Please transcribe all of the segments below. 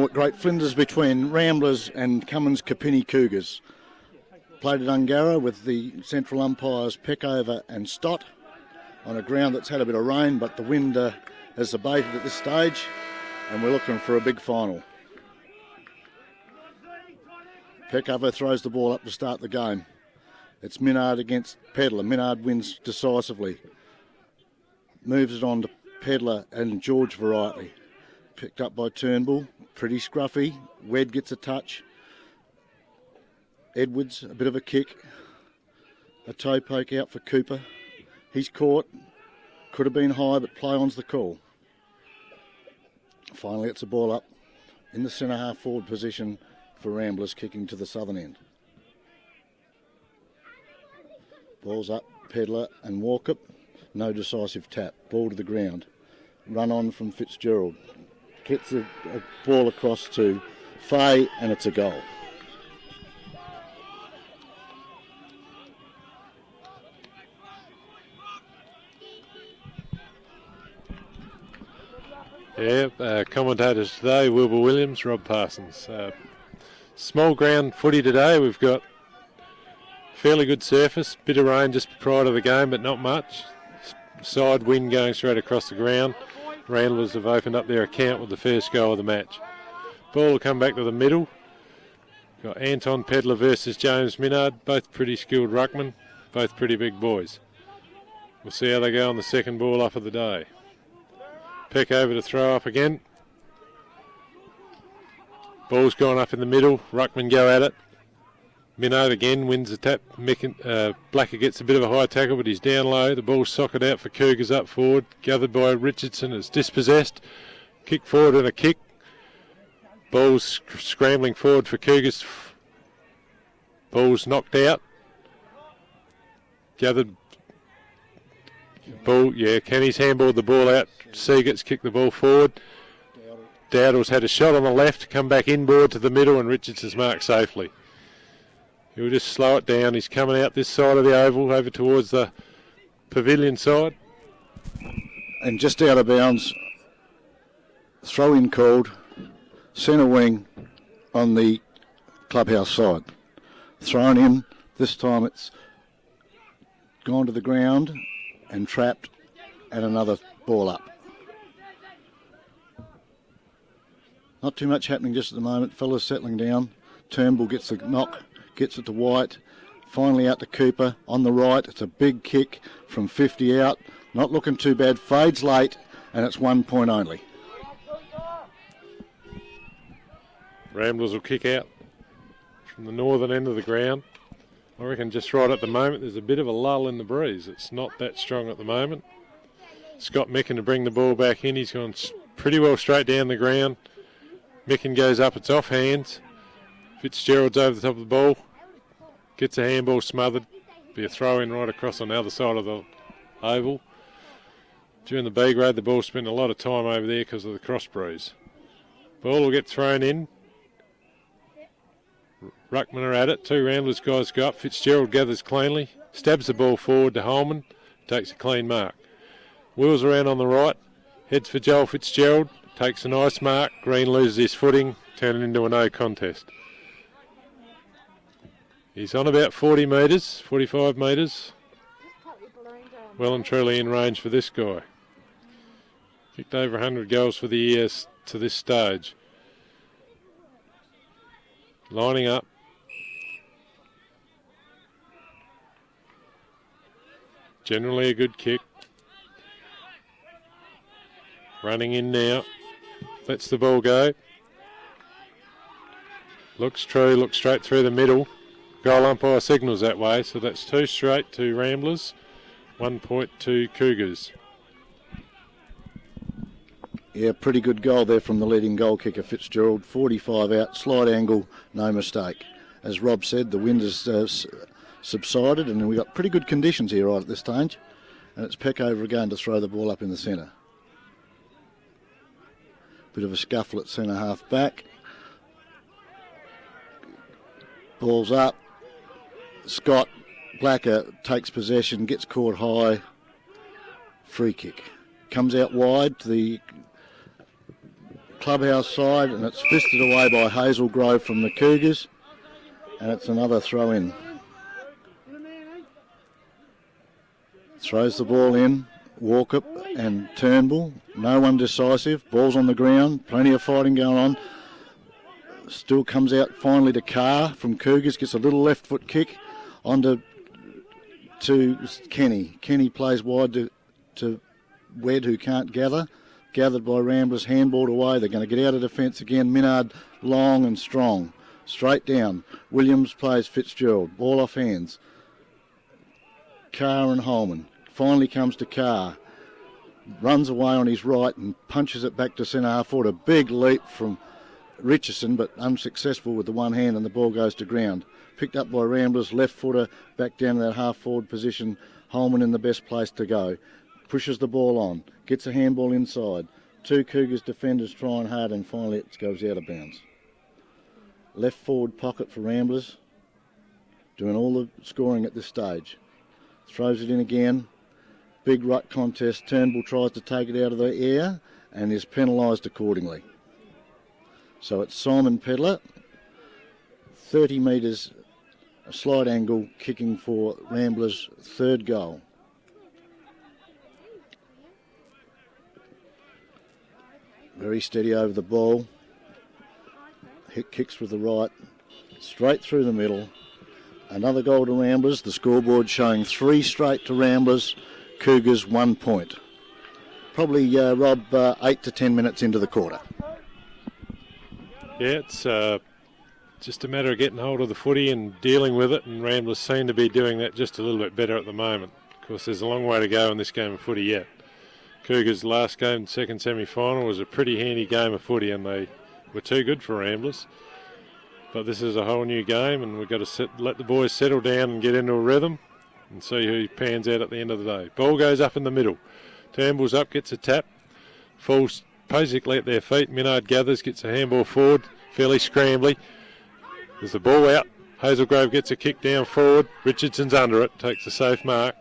Great flinders between Ramblers and Cummins Kapini Cougars. Played at Ungara with the central umpires Peckover and Stott on a ground that's had a bit of rain, but the wind has abated at this stage, and we're looking for a big final. Peckover throws the ball up to start the game. It's Minard against Pedlar. Minard wins decisively. Moves it on to Pedlar and George variety. Picked up by Turnbull. Pretty scruffy. Wed gets a touch. Edwards, a bit of a kick. A toe poke out for Cooper. He's caught. Could have been high, but play on's the call. Finally, it's a ball up in the centre half forward position for Ramblers, kicking to the southern end. Ball's up, Pedlar and Walkup. No decisive tap. Ball to the ground. Run on from Fitzgerald. Gets a ball across to Fay, and it's a goal. Yeah, commentators today, Wilbur Williams, Rob Parsons. Small ground footy today. We've got fairly good surface, bit of rain just prior to the game, but not much. Side wind going straight across the ground. Ramblers have opened up their account with the first goal of the match. Ball will come back to the middle. Got Anton Pedlar versus James Minard, both pretty skilled ruckmen, both pretty big boys. We'll see how they go on the second ball up of the day. Peck over to throw up again. Ball's gone up in the middle. Ruckman go at it. Minard again wins the tap. Blacker gets a bit of a high tackle, but he's down low. The ball's socket out for Cougars up forward. Gathered by Richardson. It's dispossessed. Kick forward and a kick. Ball's scrambling forward for Cougars. Ball's knocked out. Gathered. Ball, yeah, Kenny's handballed the ball out. Seagats kicked the ball forward. Dowdall's had a shot on the left, come back inboard to the middle, and Richardson's marked safely. He'll just slow it down. He's coming out this side of the oval, over towards the pavilion side. And just out of bounds, throw in called, centre wing on the clubhouse side. Thrown in, this time it's gone to the ground and trapped, and another ball up. Not too much happening just at the moment. Fellas settling down. Turnbull gets the knock, gets it to White. Finally out to Cooper on the right. It's a big kick from 50 out. Not looking too bad. Fades late, and it's 1 point only. Ramblers will kick out from the northern end of the ground. I reckon just right at the moment there's a bit of a lull in the breeze. It's not that strong at the moment. Scott Micken to bring the ball back in. He's gone pretty well straight down the ground. Micken goes up, it's off hands. Fitzgerald's over the top of the ball. Gets a handball smothered. Be a throw in right across on the other side of the oval. During the B grade, the ball spent a lot of time over there because of the cross breeze. Ball will get thrown in. Ruckman are at it. Two Ramblers guys go up. Fitzgerald gathers cleanly. Stabs the ball forward to Holman. Takes a clean mark. Wheels around on the right. Heads for Joel Fitzgerald. Takes a nice mark. Green loses his footing. Turning into a no contest. He's on about 40 metres, 45 metres. Well and truly in range for this guy. Kicked over 100 goals for the year to this stage. Lining up. Generally a good kick. Running in now. Lets the ball go. Looks true, looks straight through the middle. Goal umpire signals that way, so that's 2 straight to Ramblers, 1 point to Cougars. Yeah, pretty good goal there from the leading goal kicker, Fitzgerald. 45 out, slight angle, no mistake. As Rob said, the wind has subsided, and we've got pretty good conditions here right at this stage. And it's Peckover again to throw the ball up in the centre. Bit of a scuffle at centre half back. Ball's up. Scott Blacker takes possession, gets caught high. Free kick. Comes out wide to the clubhouse side, and it's fisted away by Hazelgrove from the Cougars, and it's another throw in. Throws the ball in, Walkup and Turnbull, no one decisive, ball's on the ground, plenty of fighting going on. Still comes out finally to Carr from Cougars, gets a little left foot kick onto to Kenny. Kenny plays wide to Wed, who can't gather. Gathered by Ramblers, handballed away. They're going to get out of defence again. Minard long and strong. Straight down. Williams plays Fitzgerald. Ball off hands. Carr and Holman. Finally comes to Carr. Runs away on his right and punches it back to centre half forward. A big leap from Richardson, but unsuccessful with the one hand, and the ball goes to ground. Picked up by Ramblers, left footer back down to that half forward position. Holman in the best place to go. Pushes the ball on, gets a handball inside. Two Cougars defenders trying hard, and finally it goes out of bounds. Left forward pocket for Ramblers, doing all the scoring at this stage. Throws it in again. Big ruck contest. Turnbull tries to take it out of the air and is penalised accordingly. So it's Simon Pedler, 30 metres, a slight angle, kicking for Ramblers' third goal. Very steady over the ball. Hit kicks with the right, straight through the middle. Another goal to Ramblers. The scoreboard showing 3 straight to Ramblers. Cougars 1 point. Probably, Rob, 8 to 10 minutes into the quarter. Yeah, it's just a matter of getting hold of the footy and dealing with it, and Ramblers seem to be doing that just a little bit better at the moment. Of course, there's a long way to go in this game of footy yet. Cougars' last game, second semi-final, was a pretty handy game of footy, and they were too good for Ramblers. But this is a whole new game, and we've got to let the boys settle down and get into a rhythm and see who pans out at the end of the day. Ball goes up in the middle. Turnbull's up, gets a tap, falls basically at their feet. Minard gathers, gets a handball forward, fairly scrambly. There's the ball out. Hazelgrove gets a kick down forward. Richardson's under it, takes a safe mark.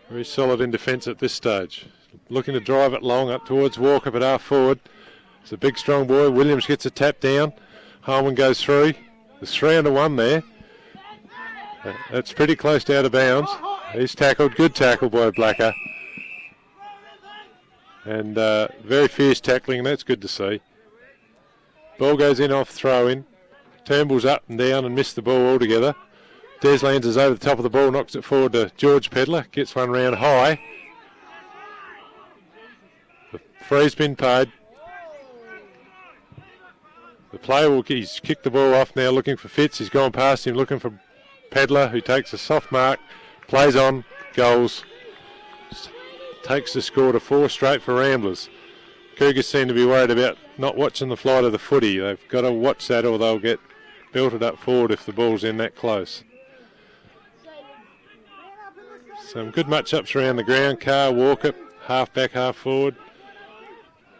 Very solid in defence at this stage. Looking to drive it long up towards Walkup at half forward. It's a big strong boy. Williams gets a tap down. Holman goes through. There's 3 under 1 there. That's pretty close to out of bounds. He's tackled. Good tackle by Blacker. And very fierce tackling. That's good to see. Ball goes in off throw in. Turnbull's up and down and missed the ball altogether. Deslands is over the top of the ball, knocks it forward to George Pedler. Gets one round high. The free's been paid. The player he's kicked the ball off now, looking for Fitz. He's gone past him, looking for Pedler, who takes a soft mark, plays on, goals. Takes the score to 4 straight for Ramblers. Cougars seem to be worried about not watching the flight of the footy. They've got to watch that, or they'll get belted up forward if the ball's in that close. Some good matchups around the ground. Carr, Walkup, half back, half forward.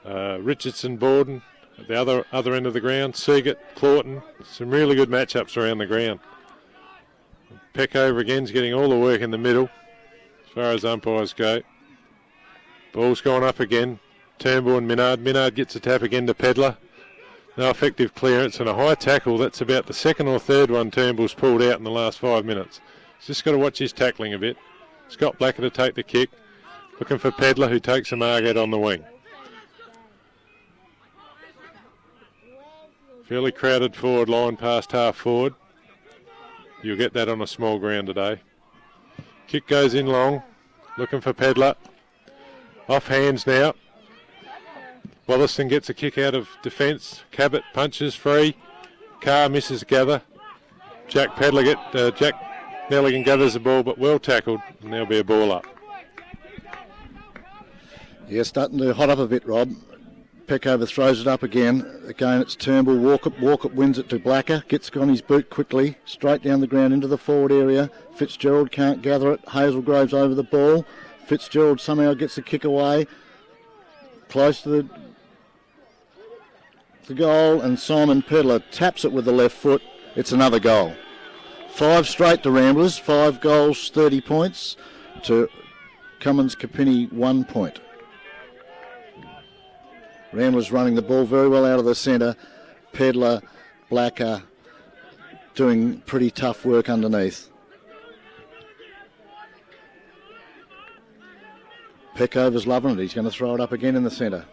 Richardson, Borden at the other end of the ground. Seagate, Clawton. Some really good matchups around the ground. Peckover again's getting all the work in the middle as far as umpires go. Ball's gone up again. Turnbull and Minard. Minard gets a tap again to Pedler. No effective clearance and a high tackle. That's about the second or third one Turnbull's pulled out in the last 5 minutes. He's just got to watch his tackling a bit. Scott Blacker to take the kick. Looking for Pedler, who takes a mark out on the wing. Fairly crowded forward line past half forward. You'll get that on a small ground today. Kick goes in long. Looking for Pedler. Off hands now. Wollaston gets a kick out of defence. Cabot punches free. Carr misses gather. Jack Nelligan gathers the ball, but well tackled, and there'll be a ball up. Yeah, starting to hot up a bit, Rob. Peckover throws it up again. Again, it's Turnbull. Walkup wins it to Blacker. Gets on his boot quickly. Straight down the ground into the forward area. Fitzgerald can't gather it. Hazelgrove's over the ball. Fitzgerald somehow gets the kick away. Close to the goal, and Simon Pedler taps it with the left foot. It's another goal. 5 straight to Ramblers. 5 goals, 30 points. To Cummins Capini, 1 point. Ramblers running the ball very well out of the centre. Pedler, Blacker doing pretty tough work underneath. Peckover's loving it. He's going to throw it up again in the centre.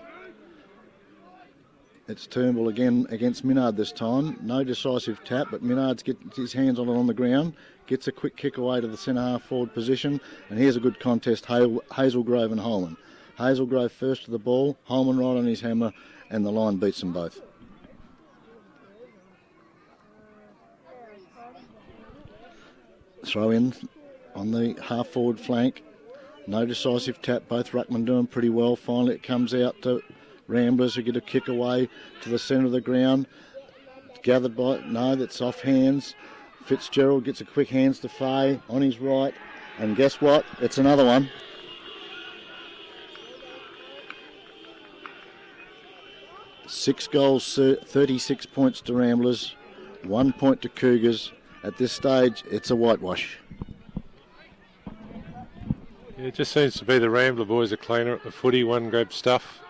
It's Turnbull again against Minard this time. No decisive tap, but Minard gets his hands on it on the ground. Gets a quick kick away to the centre half forward position. And here's a good contest, Hazelgrove and Holman. Hazelgrove first to the ball, Holman right on his hammer, and the line beats them both. Throw in on the half forward flank. No decisive tap, both ruckmen doing pretty well. Finally it comes out to Ramblers who get a kick away to the centre of the ground. Gathered by, no, that's off hands. Fitzgerald gets a quick hands to Fay on his right. And guess what? It's another one. Six goals, 36 points to Ramblers, 1 point to Cougars. At this stage, it's a whitewash. Yeah, it just seems to be the Rambler boys are cleaner at the footy, one grab stuff.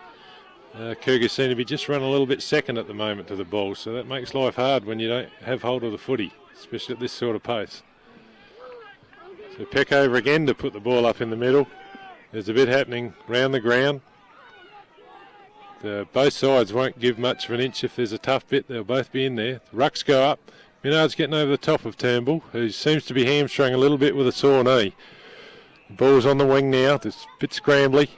Cougars seem to be just run a little bit second at the moment to the ball, so that makes life hard when you don't have hold of the footy, especially at this sort of pace. So Peckover again to put the ball up in the middle. There's a bit happening round the ground. Both sides won't give much of an inch. If there's a tough bit, they'll both be in there. The rucks go up. Minard's getting over the top of Turnbull, who seems to be hamstrung a little bit with a sore knee. The ball's on the wing now. It's a bit scrambly.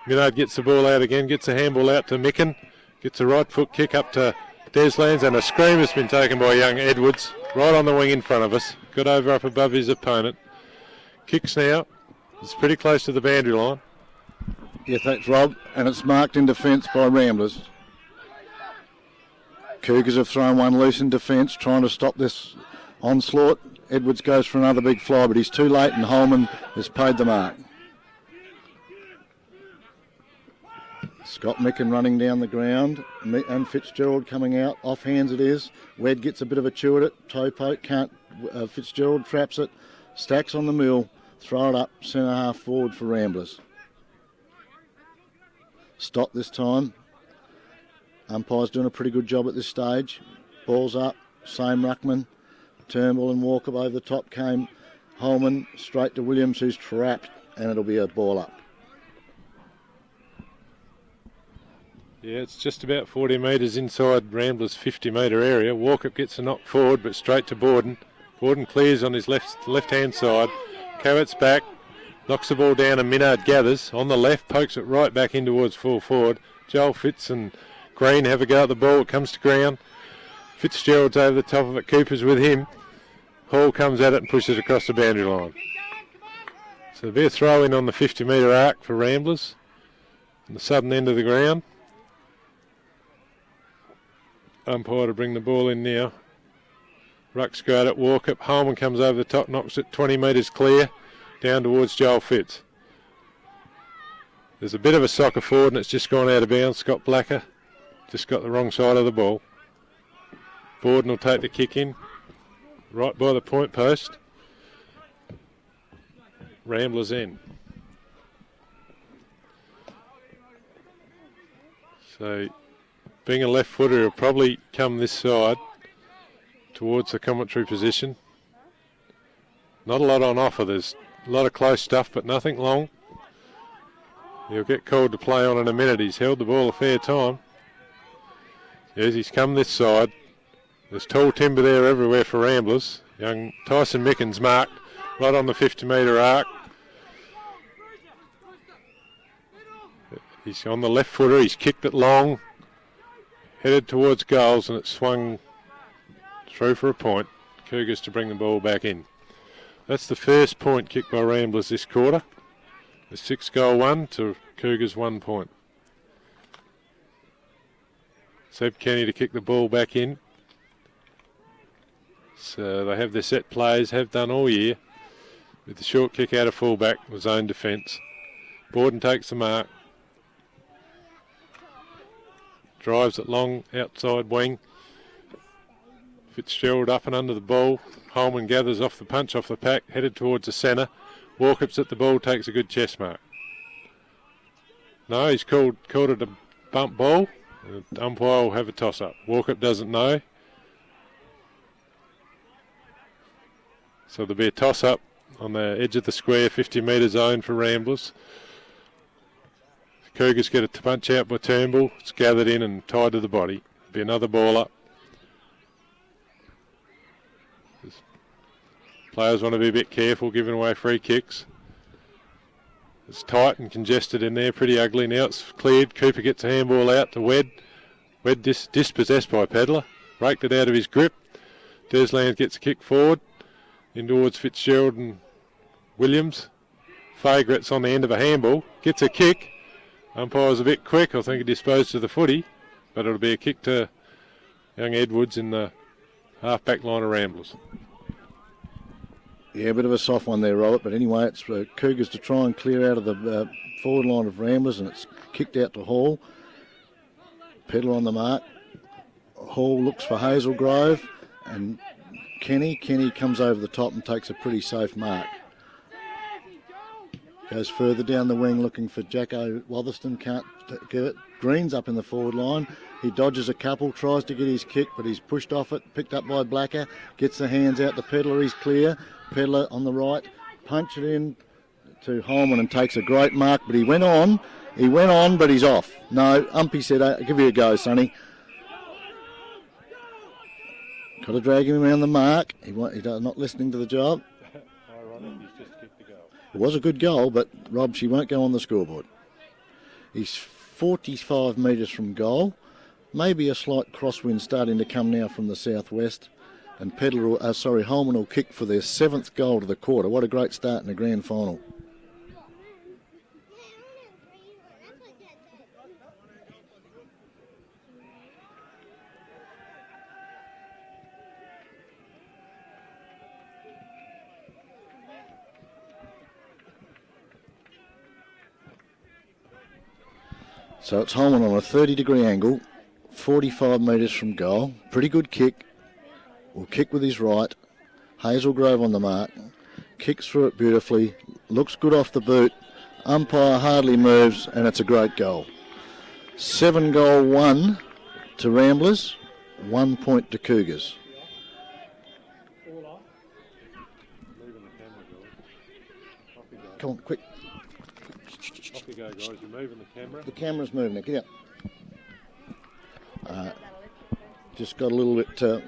Minard gets the ball out again, gets a handball out to Micken, gets a right foot kick up to Deslands, and a scream has been taken by young Edwards, right on the wing in front of us. Got over up above his opponent. Kicks now. It's pretty close to the boundary line. Yeah, thanks, Rob. And it's marked in defence by Ramblers. Cougars have thrown one loose in defence, trying to stop this onslaught. Edwards goes for another big fly, but he's too late, and Holman has paid the mark. Scott Micken running down the ground, and Fitzgerald coming out. Off hands it is. Wed gets a bit of a chew at it. Toe poke, can't. Fitzgerald traps it. Stacks on the mill. Throw it up, centre half forward for Ramblers. Stop this time. Umpire's doing a pretty good job at this stage. Ball's up, same ruckman. Turnbull and Walker over the top came. Holman straight to Williams, who's trapped, and it'll be a ball up. Yeah, it's just about 40 metres inside Ramblers' 50-metre area. Walker gets a knock forward, but straight to Borden. Borden clears on his left-hand side. Covett's back, knocks the ball down, and Minard gathers. On the left, pokes it right back in towards full forward. Joel Fitz and Green have a go at the ball. It comes to ground. Fitzgerald's over the top of it. Cooper's with him. Hall comes at it and pushes it across the boundary line. So there'll be a throw in on the 50-metre arc for Ramblers on the southern end of the ground. Umpire to bring the ball in now. Rucks go at it. Walk up. Holman comes over the top, knocks it 20 metres clear down towards Joel Fitz. There's a bit of a soccer forward and it's just gone out of bounds. Scott Blacker just got the wrong side of the ball. Borden will take the kick in right by the point post. Ramblers in. So being a left footer, he'll probably come this side towards the commentary position. Not a lot on offer. There's a lot of close stuff, but nothing long. He'll get called to play on in a minute. He's held the ball a fair time. Yes, he's come this side. There's tall timber there everywhere for Ramblers. Young Tyson Micken's marked right on the 50-metre arc. He's on the left footer. He's kicked it long, headed towards goals, and it swung through for a point. Cougars to bring the ball back in. That's the first point kicked by Ramblers this quarter. The 6-goal one to Cougars 1 point. Seb Kenny to kick the ball back in. So they have their set plays, have done all year, with the short kick out of fullback with zone defence. Borden takes the mark. Drives it long outside wing. Fitzgerald up and under the ball. Holman gathers off the punch off the pack, headed towards the centre. Walkups at the ball, takes a good chest mark. No, he's called it a bump ball. The umpire will have a toss-up. Walkup doesn't know. So there'll be a toss-up on the edge of the square, 50-metre zone for Ramblers. Cougars get a punch out by Turnbull. It's gathered in and tied to the body. Be another ball up. Players want to be a bit careful giving away free kicks. It's tight and congested in there, pretty ugly. Now it's cleared. Cooper gets a handball out to Wed. Wed dispossessed by Pedler. Raked it out of his grip. Desland gets a kick forward in towards Fitzgerald and Williams. Fagret's on the end of a handball. Gets a kick. Umpire's a bit quick. I think he disposed of the footy, but it'll be a kick to young Edwards in the half-back line of Ramblers. Yeah, a bit of a soft one there, Robert, but anyway, it's Cougars to try and clear out of the forward line of Ramblers, and it's kicked out to Hall. Pedler on the mark. Hall looks for Hazelgrove, and Kenny comes over the top and takes a pretty safe mark. Goes further down the wing looking for Jacko Wotherston, can't get it. Green's up in the forward line. He dodges a couple, tries to get his kick, but he's pushed off it, picked up by Blacker, gets the hands out to Pedler, he's clear. Pedler on the right, punch it in to Holman and takes a great mark, but he went on, but he's off. No, Umpy said, I'll give you a go, Sonny. Got to drag him around the mark. He's not listening to the job. Ironic, he's just kicked the goal. It was a good goal, but Rob, she won't go on the scoreboard. He's 45 metres from goal. Maybe a slight crosswind starting to come now from the southwest. And Holman will kick for their 7th goal to the quarter. What a great start in the grand final. So it's Holman on a 30-degree angle, 45 metres from goal. Pretty good kick. Will kick with his right. Hazelgrove on the mark. Kicks through it beautifully. Looks good off the boot. Umpire hardly moves, and it's a great goal. 7-1 to Ramblers, 1 point to Cougars. Come on, quick. Off you go, guys. You're moving the camera. The camera's moving now. Get out. Just got a little bit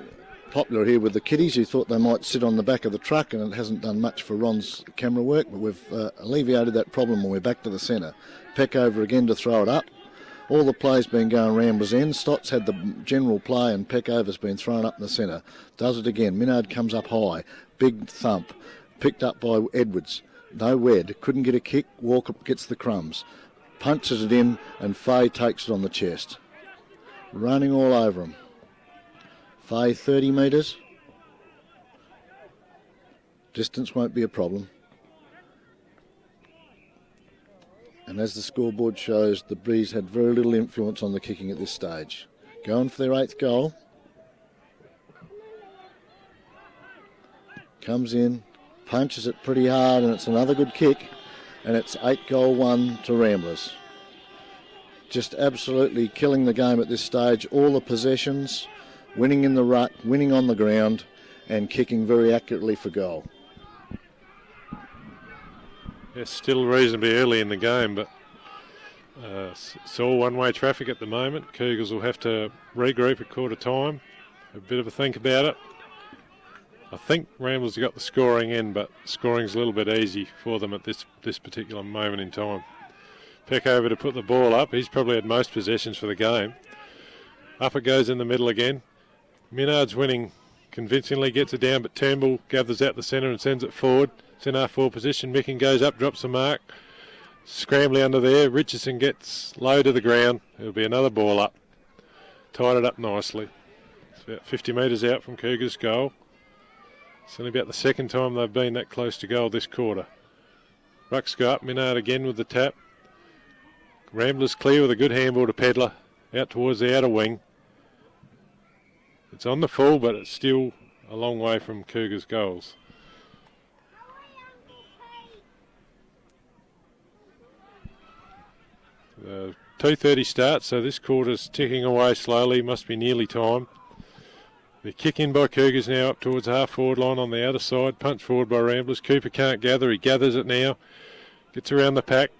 popular here with the kiddies who thought they might sit on the back of the truck, and it hasn't done much for Ron's camera work, but we've alleviated that problem when we're back to the centre. Peck over again to throw it up. All the play's been going Ramblers end. Stotts had the general play, and Peck over's been thrown up in the centre. Does it again. Minard comes up high. Big thump. Picked up by Edwards. No Wed. Couldn't get a kick. Walker gets the crumbs. Punches it in, and Fay takes it on the chest. Running all over him. Fay 30 metres. Distance won't be a problem. And as the scoreboard shows, the Breeze had very little influence on the kicking at this stage. Going for their 8th goal. Comes in, punches it pretty hard, and it's another good kick. And it's 8-1 to Ramblers. Just absolutely killing the game at this stage. All the possessions, winning in the ruck, winning on the ground, and kicking very accurately for goal. It's still reasonably early in the game, but it's all one-way traffic at the moment. Cougars will have to regroup at quarter time, have a bit of a think about it. I think Ramblers have got the scoring in, but scoring's a little bit easy for them at this particular moment in time. Peck over to put the ball up. He's probably had most possessions for the game. Up it goes in the middle again. Minard's winning convincingly, gets it down, but Turnbull gathers out the centre and sends it forward. It's in our forward position. Micken goes up, drops the mark. Scrambling under there. Richardson gets low to the ground. It'll be another ball up. Tied it up nicely. It's about 50 metres out from Cougars' goal. It's only about the second time they've been that close to goal this quarter. Rucks go up. Minard again with the tap. Ramblers clear with a good handball to Pedler. Out towards the outer wing. It's on the full, but it's still a long way from Cougars' goals. The 2:30 start, so this quarter's ticking away slowly, must be nearly time. The kick in by Cougars now up towards the half-forward line on the outer side, punch forward by Ramblers. Cooper can't gather, he gathers it now, gets around the pack,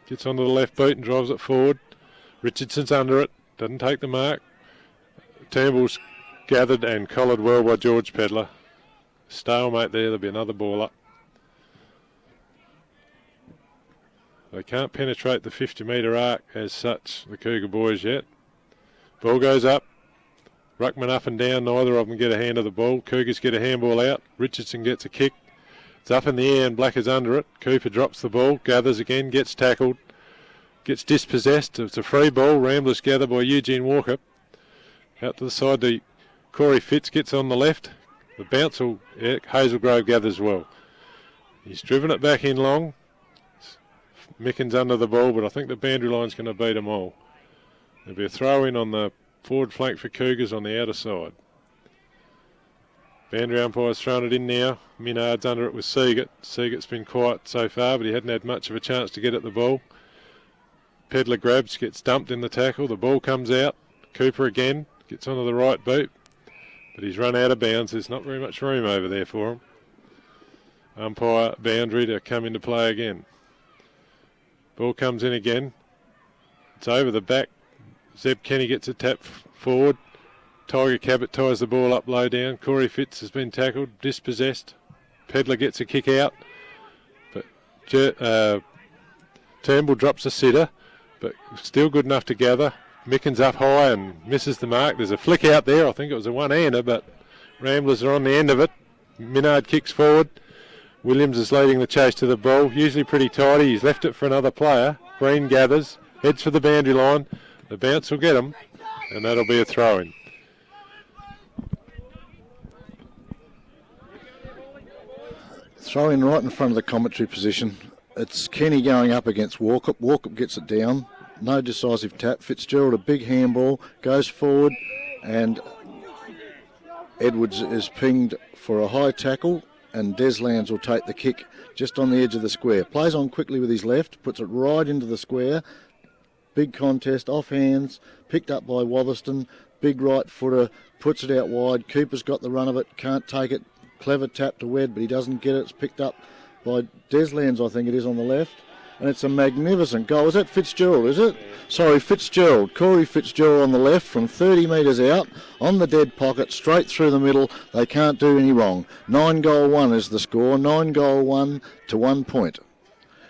gets onto the left boot and drives it forward. Richardson's under it, doesn't take the mark. Turnbull's gathered and collared well by George Pedler. Stalemate there, there'll be another ball up. They can't penetrate the 50-metre arc as such, the Cougar boys, yet. Ball goes up. Ruckman up and down, neither of them get a hand of the ball. Cougars get a handball out. Richardson gets a kick. It's up in the air and Black is under it. Cooper drops the ball, gathers again, gets tackled, gets dispossessed. It's a free ball. Ramblers gather by Eugene Walker. Out to the side to Corey Fitz, gets on the left. The bounce will, Hazelgrove gathers well. He's driven it back in long. Mickens under the ball, but I think the boundary line's going to beat them all. There'll be a throw in on the forward flank for Cougars on the outer side. Boundary umpire's thrown it in now. Minard's under it with Seagate. Seagate's been quiet so far, but he hadn't had much of a chance to get at the ball. Pedler grabs, gets dumped in the tackle. The ball comes out. Cooper again gets onto the right boot, but he's run out of bounds. There's not very much room over there for him. Umpire boundary to come into play again. Ball comes in again. It's over the back. Zeb Kenny gets a tap forward. Tiger Cabot ties the ball up low down. Corey Fitz has been tackled, dispossessed. Pedler gets a kick out. But Turnbull drops a sitter, but still good enough to gather. Mickens up high and misses the mark. There's a flick out there. I think it was a one-hander, but Ramblers are on the end of it. Minard kicks forward. Williams is leading the chase to the ball. Usually pretty tidy. He's left it for another player. Green gathers, heads for the boundary line. The bounce will get him, and that'll be a throw-in. Throw-in right in front of the commentary position. It's Kenny going up against Walkup. Walkup gets it down. No decisive tap. Fitzgerald, a big handball, goes forward, and Edwards is pinged for a high tackle, and Deslands will take the kick just on the edge of the square. Plays on quickly with his left, puts it right into the square. Big contest, off hands, picked up by Wotherston. Big right footer, puts it out wide. Cooper's got the run of it, can't take it. Clever tap to Wed, but he doesn't get it. It's picked up by Deslands, I think it is, on the left. And it's a magnificent goal. Is that Fitzgerald, is it? Sorry, Fitzgerald. Corey Fitzgerald on the left from 30 metres out, on the dead pocket, straight through the middle. They can't do any wrong. 9-1 is the score. 9-1 to 1 point.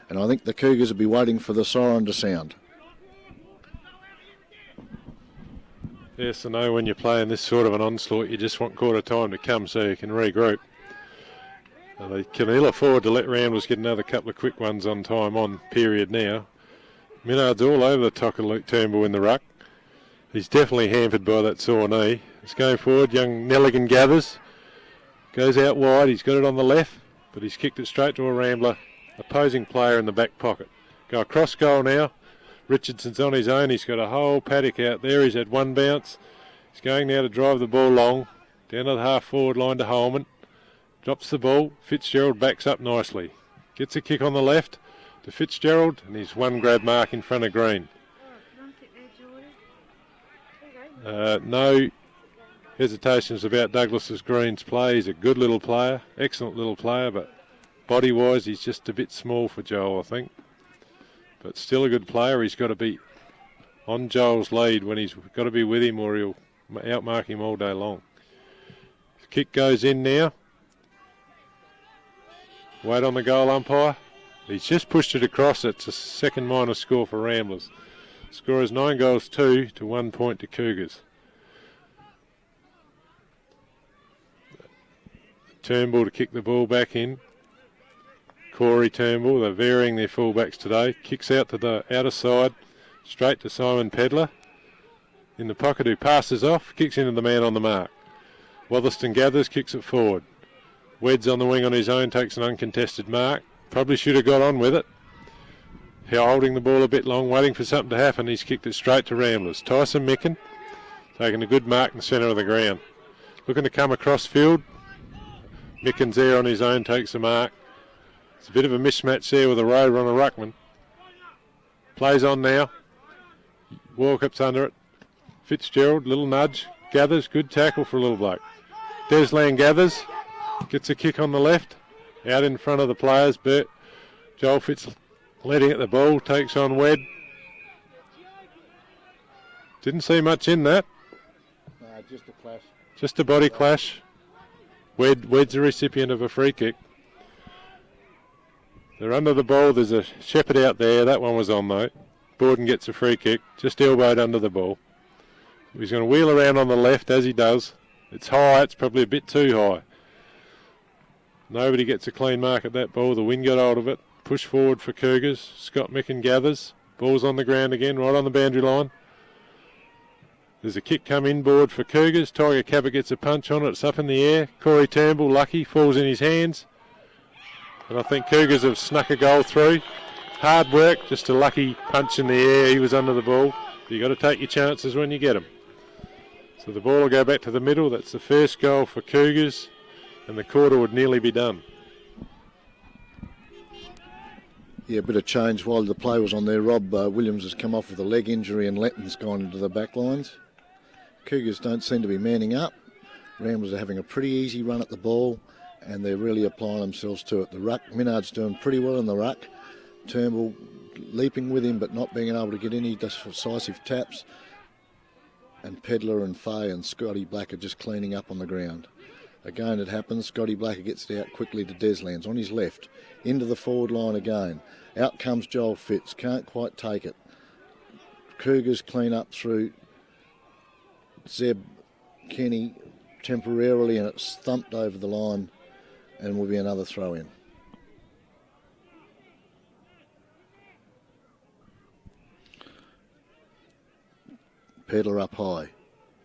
And I think the Cougars will be waiting for the siren to sound. Yes, I know when you're playing this sort of an onslaught, you just want quarter time to come so you can regroup. They can ill afford to let Ramblers get another couple of quick ones on time on period now. Minard's all over the top of Luke Turnbull in the ruck. He's definitely hampered by that sore knee. He's going forward. Young Nelligan gathers. Goes out wide. He's got it on the left, but he's kicked it straight to a Rambler. Opposing player in the back pocket. Go across goal now. Richardson's on his own. He's got a whole paddock out there. He's had one bounce. He's going now to drive the ball long. Down to the half-forward line to Holman. Drops the ball. Fitzgerald backs up nicely. Gets a kick on the left to Fitzgerald, and he's one grab mark in front of Green. No hesitations about Douglas's Green's play. He's a good little player, excellent little player, but body-wise he's just a bit small for Joel, I think. But still a good player. He's got to be on Joel's lead when he's got to be with him, or he'll outmark him all day long. Kick goes in now. Wait on the goal umpire. He's just pushed it across. It's a second minor score for Ramblers. Score is 9-2 to 1 point to Cougars. Turnbull to kick the ball back in. Corey Turnbull, they're varying their fullbacks today. Kicks out to the outer side, straight to Simon Pedler. In the pocket, who passes off, kicks into the man on the mark. Wotherston gathers, kicks it forward. Wed's on the wing on his own, takes an uncontested mark. Probably should have got on with it. Holding the ball a bit long, waiting for something to happen. He's kicked it straight to Ramblers. Tyson Micken taking a good mark in the centre of the ground. Looking to come across field. Micken's there on his own, takes a mark. It's a bit of a mismatch there with a road runner ruckman. Plays on now. Walkup's under it. Fitzgerald, little nudge, gathers, good tackle for a little bloke. Deslan gathers, gets a kick on the left, out in front of the players. Joel Fitz letting at the ball, takes on Wed. Didn't see much in that. Just a clash. Just a body clash. Wed's the recipient of a free kick. They're under the ball. There's a Shepherd out there. That one was on though. Borden gets a free kick, just elbowed under the ball. He's going to wheel around on the left as he does. It's high. It's probably a bit too high. Nobody gets a clean mark at that ball. The wind got hold of it. Push forward for Cougars. Scott Micken gathers. Ball's on the ground again, right on the boundary line. There's a kick come inboard for Cougars. Tiger Cabot gets a punch on it. It's up in the air. Corey Turnbull, lucky, falls in his hands. And I think Cougars have snuck a goal through. Hard work, just a lucky punch in the air. He was under the ball. You've got to take your chances when you get them. So the ball will go back to the middle. That's the first goal for Cougars. And the quarter would nearly be done. Yeah, a bit of change while the play was on there. Rob Williams has come off with a leg injury and Letton's gone into the back lines. Cougars don't seem to be manning up. Ramblers are having a pretty easy run at the ball and they're really applying themselves to it. The ruck, Minard's doing pretty well in the ruck. Turnbull leaping with him but not being able to get any decisive taps. And Pedler and Fay and Scotty Black are just cleaning up on the ground. Again it happens. Scotty Blacker gets it out quickly to Deslands on his left. Into the forward line again. Out comes Joel Fitz. Can't quite take it. Cougars clean up through Zeb Kenny temporarily and it's thumped over the line and will be another throw in. Pedler up high.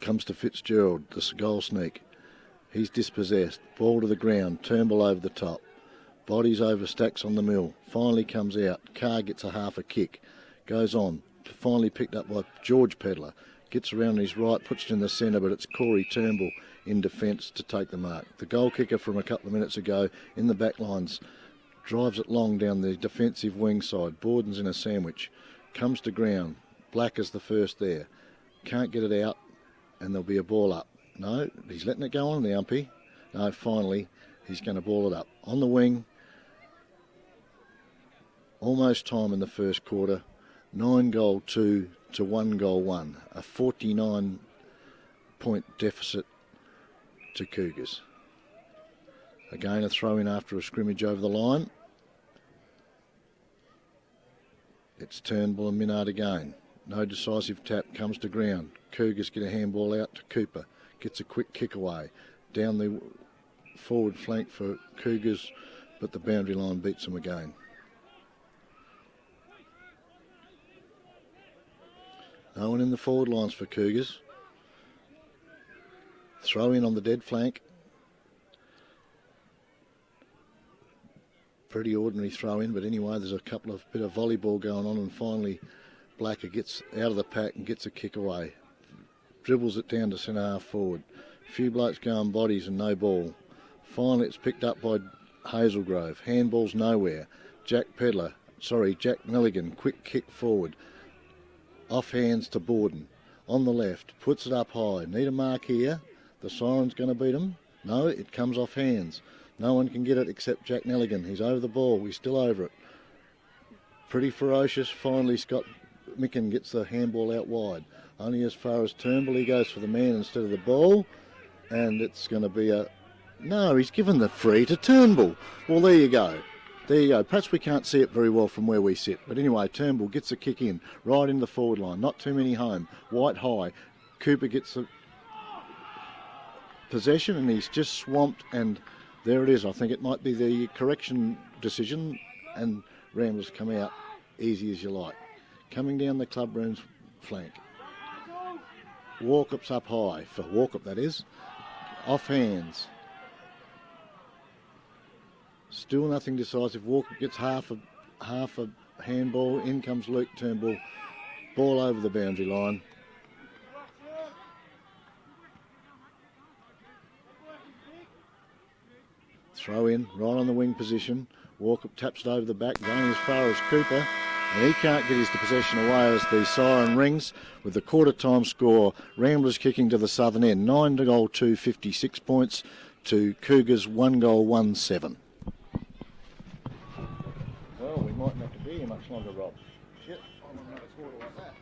Comes to Fitzgerald, the goal sneak. He's dispossessed. Ball to the ground. Turnbull over the top. Bodies over stacks on the mill. Finally comes out. Carr gets a half a kick. Goes on. Finally picked up by George Pedler. Gets around on his right, puts it in the centre, but it's Corey Turnbull in defence to take the mark. The goal kicker from a couple of minutes ago in the back lines drives it long down the defensive wing side. Borden's in a sandwich. Comes to ground. Black is the first there. Can't get it out, and there'll be a ball up. No, he's letting it go on the umpy. No, finally, he's going to ball it up. On the wing, almost time in the first quarter, 9-2 to 1-1. A 49-point deficit to Cougars. Again, a throw in after a scrimmage over the line. It's Turnbull and Minard again. No decisive tap, comes to ground. Cougars get a handball out to Cooper. Gets a quick kick away. Down the forward flank for Cougars, but the boundary line beats them again. No one in the forward lines for Cougars. Throw in on the dead flank. Pretty ordinary throw in, but anyway, there's a bit of volleyball going on, and finally Blacker gets out of the pack and gets a kick away. Dribbles it down to centre half forward. A few blokes going bodies and no ball. Finally it's picked up by Hazelgrove. Handball's nowhere. Jack Nelligan, quick kick forward. Off hands to Borden. On the left, puts it up high. Need a mark here. The siren's going to beat him. No, it comes off hands. No one can get it except Jack Nelligan. He's over the ball. He's still over it. Pretty ferocious. Finally Scott Micken gets the handball out wide. Only as far as Turnbull. He goes for the man instead of the ball. And it's going to be a... No, he's given the free to Turnbull. Well, there you go. There you go. Perhaps we can't see it very well from where we sit. But anyway, Turnbull gets a kick in. Right in the forward line. Not too many home. White high. Cooper gets a possession and he's just swamped. And there it is. I think it might be the correction decision. And Ramblers come out easy as you like. Coming down the club room's flank. Walkup's up high, for Walkup that is. Off hands. Still nothing decisive. Walkup gets half a handball. In comes Luke Turnbull. Ball over the boundary line. Throw in, right on the wing position. Walkup taps it over the back, going as far as Cooper. And he can't get his possession away as the siren rings with the quarter time score. Ramblers kicking to the southern end. 9 goal 2, 56 points to Cougars 1 goal 1, 7. Well, we might not have to be here much longer, Rob. Shit, I'm not going to score like that.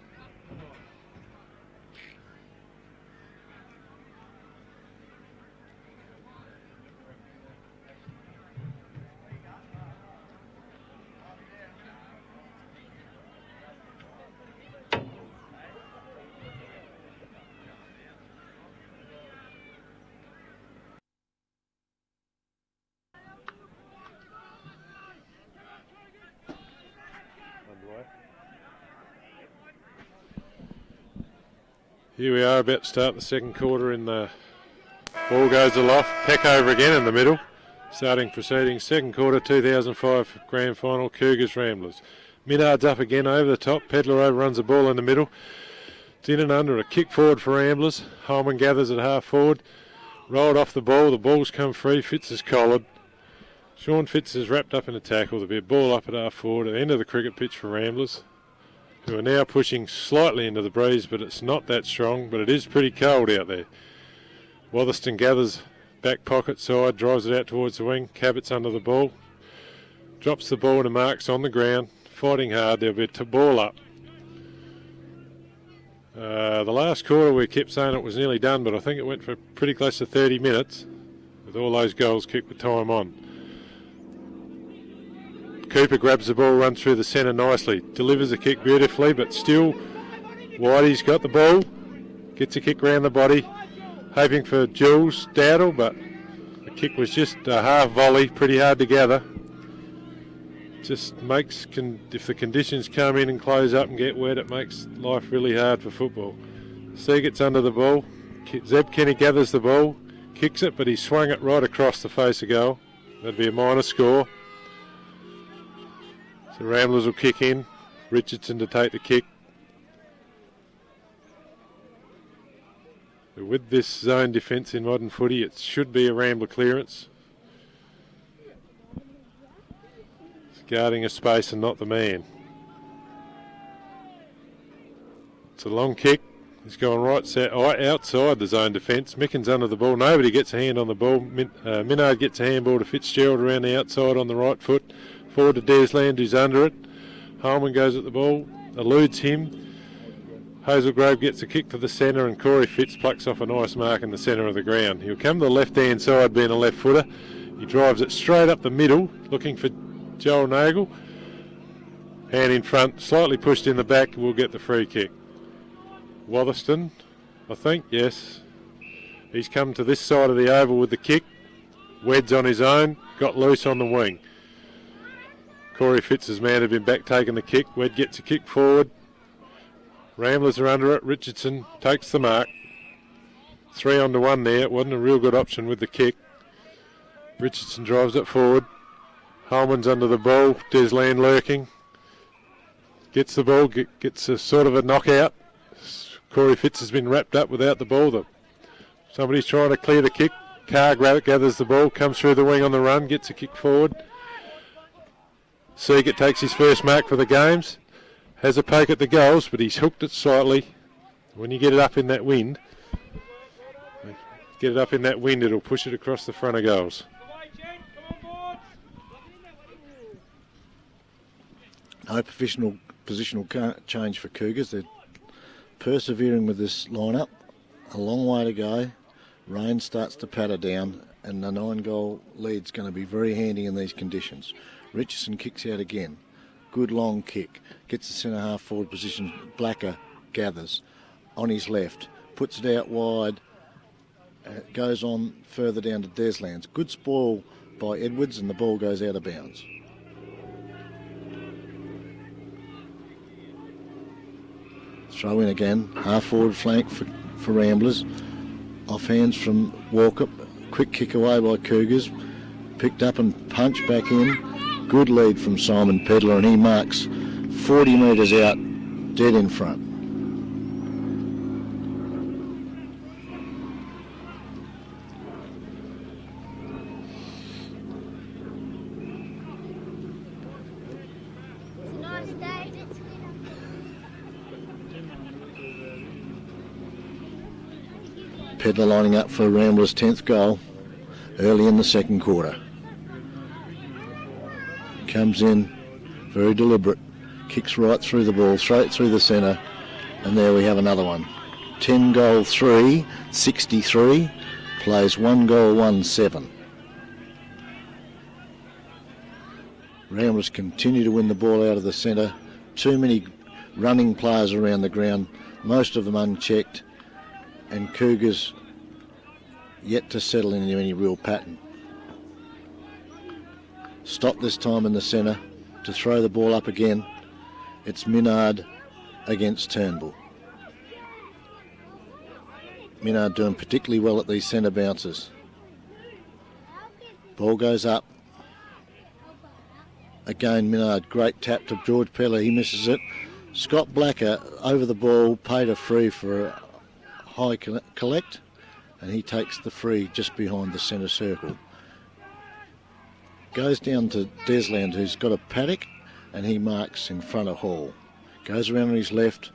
Here we are about to start the second quarter in the ball goes aloft. Peck over again in the middle. Starting proceedings, second quarter 2005 grand final, Cougars Ramblers. Minard's up again over the top. Pedler overruns the ball in the middle. It's in and under, a kick forward for Ramblers. Holman gathers at half forward. Rolled off the ball, the ball's come free. Fitz is collared. Sean Fitz is wrapped up in a tackle. There'll be a ball up at half forward at the end of the cricket pitch for Ramblers, who are now pushing slightly into the breeze, but it's not that strong, but it is pretty cold out there. Wotherston gathers back pocket side, drives it out towards the wing. Cabot's under the ball, drops the ball to Marks on the ground, fighting hard. There'll be a ball up. The last quarter we kept saying it was nearly done, but I think it went for pretty close to 30 minutes with all those goals kicked with time on. Cooper grabs the ball, runs through the centre nicely, delivers a kick beautifully, but still Whitey's got the ball, gets a kick round the body, hoping for Jules Dowdle, but the kick was just a half volley, pretty hard to gather. Just makes, if the conditions come in and close up and get wet, it makes life really hard for football. Seagets under the ball, Zeb Kenny gathers the ball, kicks it, but he swung it right across the face of goal. That'd be a minor score. The Ramblers will kick in. Richardson to take the kick. But with this zone defence in modern footy, it should be a Rambler clearance. It's guarding a space and not the man. It's a long kick. He's going right outside the zone defence. Mickens under the ball. Nobody gets a hand on the ball. Minard gets a handball to Fitzgerald around the outside on the right foot. Forward to Desland, who's under it. Holman goes at the ball, eludes him. Hazelgrove gets a kick to the centre, and Corey Fitz plucks off a nice mark in the centre of the ground. He'll come to the left-hand side, being a left footer. He drives it straight up the middle, looking for Joel Nagel. Hand in front, slightly pushed in the back, will get the free kick. Wotherston, I think, yes. He's come to this side of the oval with the kick. Wed's on his own, got loose on the wing. Corey Fitz's man had been back taking the kick. Wed gets a kick forward. Ramblers are under it. Richardson takes the mark. 3-on-1 there. It wasn't a real good option with the kick. Richardson drives it forward. Holman's under the ball. Desland lurking. Gets the ball. Gets a sort of a knockout. Corey Fitz has been wrapped up without the ball. Somebody's trying to clear the kick. Carr gathers the ball. Comes through the wing on the run. Gets a kick forward. Seagate takes his first mark for the games, has a poke at the goals, but he's hooked it slightly. When you get it up in that wind, it'll push it across the front of goals. No positional change for Cougars. They're persevering with this lineup. A long way to go. Rain starts to patter down, and the 9-goal lead's going to be very handy in these conditions. Richardson kicks out again. Good long kick. Gets the centre half forward position. Blacker gathers on his left. Puts it out wide. Goes on further down to Deslands. Good spoil by Edwards, and the ball goes out of bounds. Throw in again. Half forward flank for Ramblers. Off hands from Walkup. Quick kick away by Cougars. Picked up and punched back in. Good lead from Simon Pedler, and he marks 40 metres out, dead in front. Nice day. Pedler lining up for Ramblers' 10th goal early in the second quarter. Comes in, very deliberate, kicks right through the ball, straight through the centre, and there we have another one. 10 goal 3, 63, plays 1 goal 1, 7. Ramblers continue to win the ball out of the centre. Too many running players around the ground, most of them unchecked, and Cougars yet to settle into any real pattern. Stop this time in the centre to throw the ball up again. It's Minard against Turnbull. Minard doing particularly well at these centre bounces. Ball goes up. Again, Minard, great tap to George Peller, he misses it. Scott Blacker over the ball, paid a free for a high collect, and he takes the free just behind the centre circle. Goes down to Desland, who's got a paddock, and he marks in front of Hall. Goes around on his left,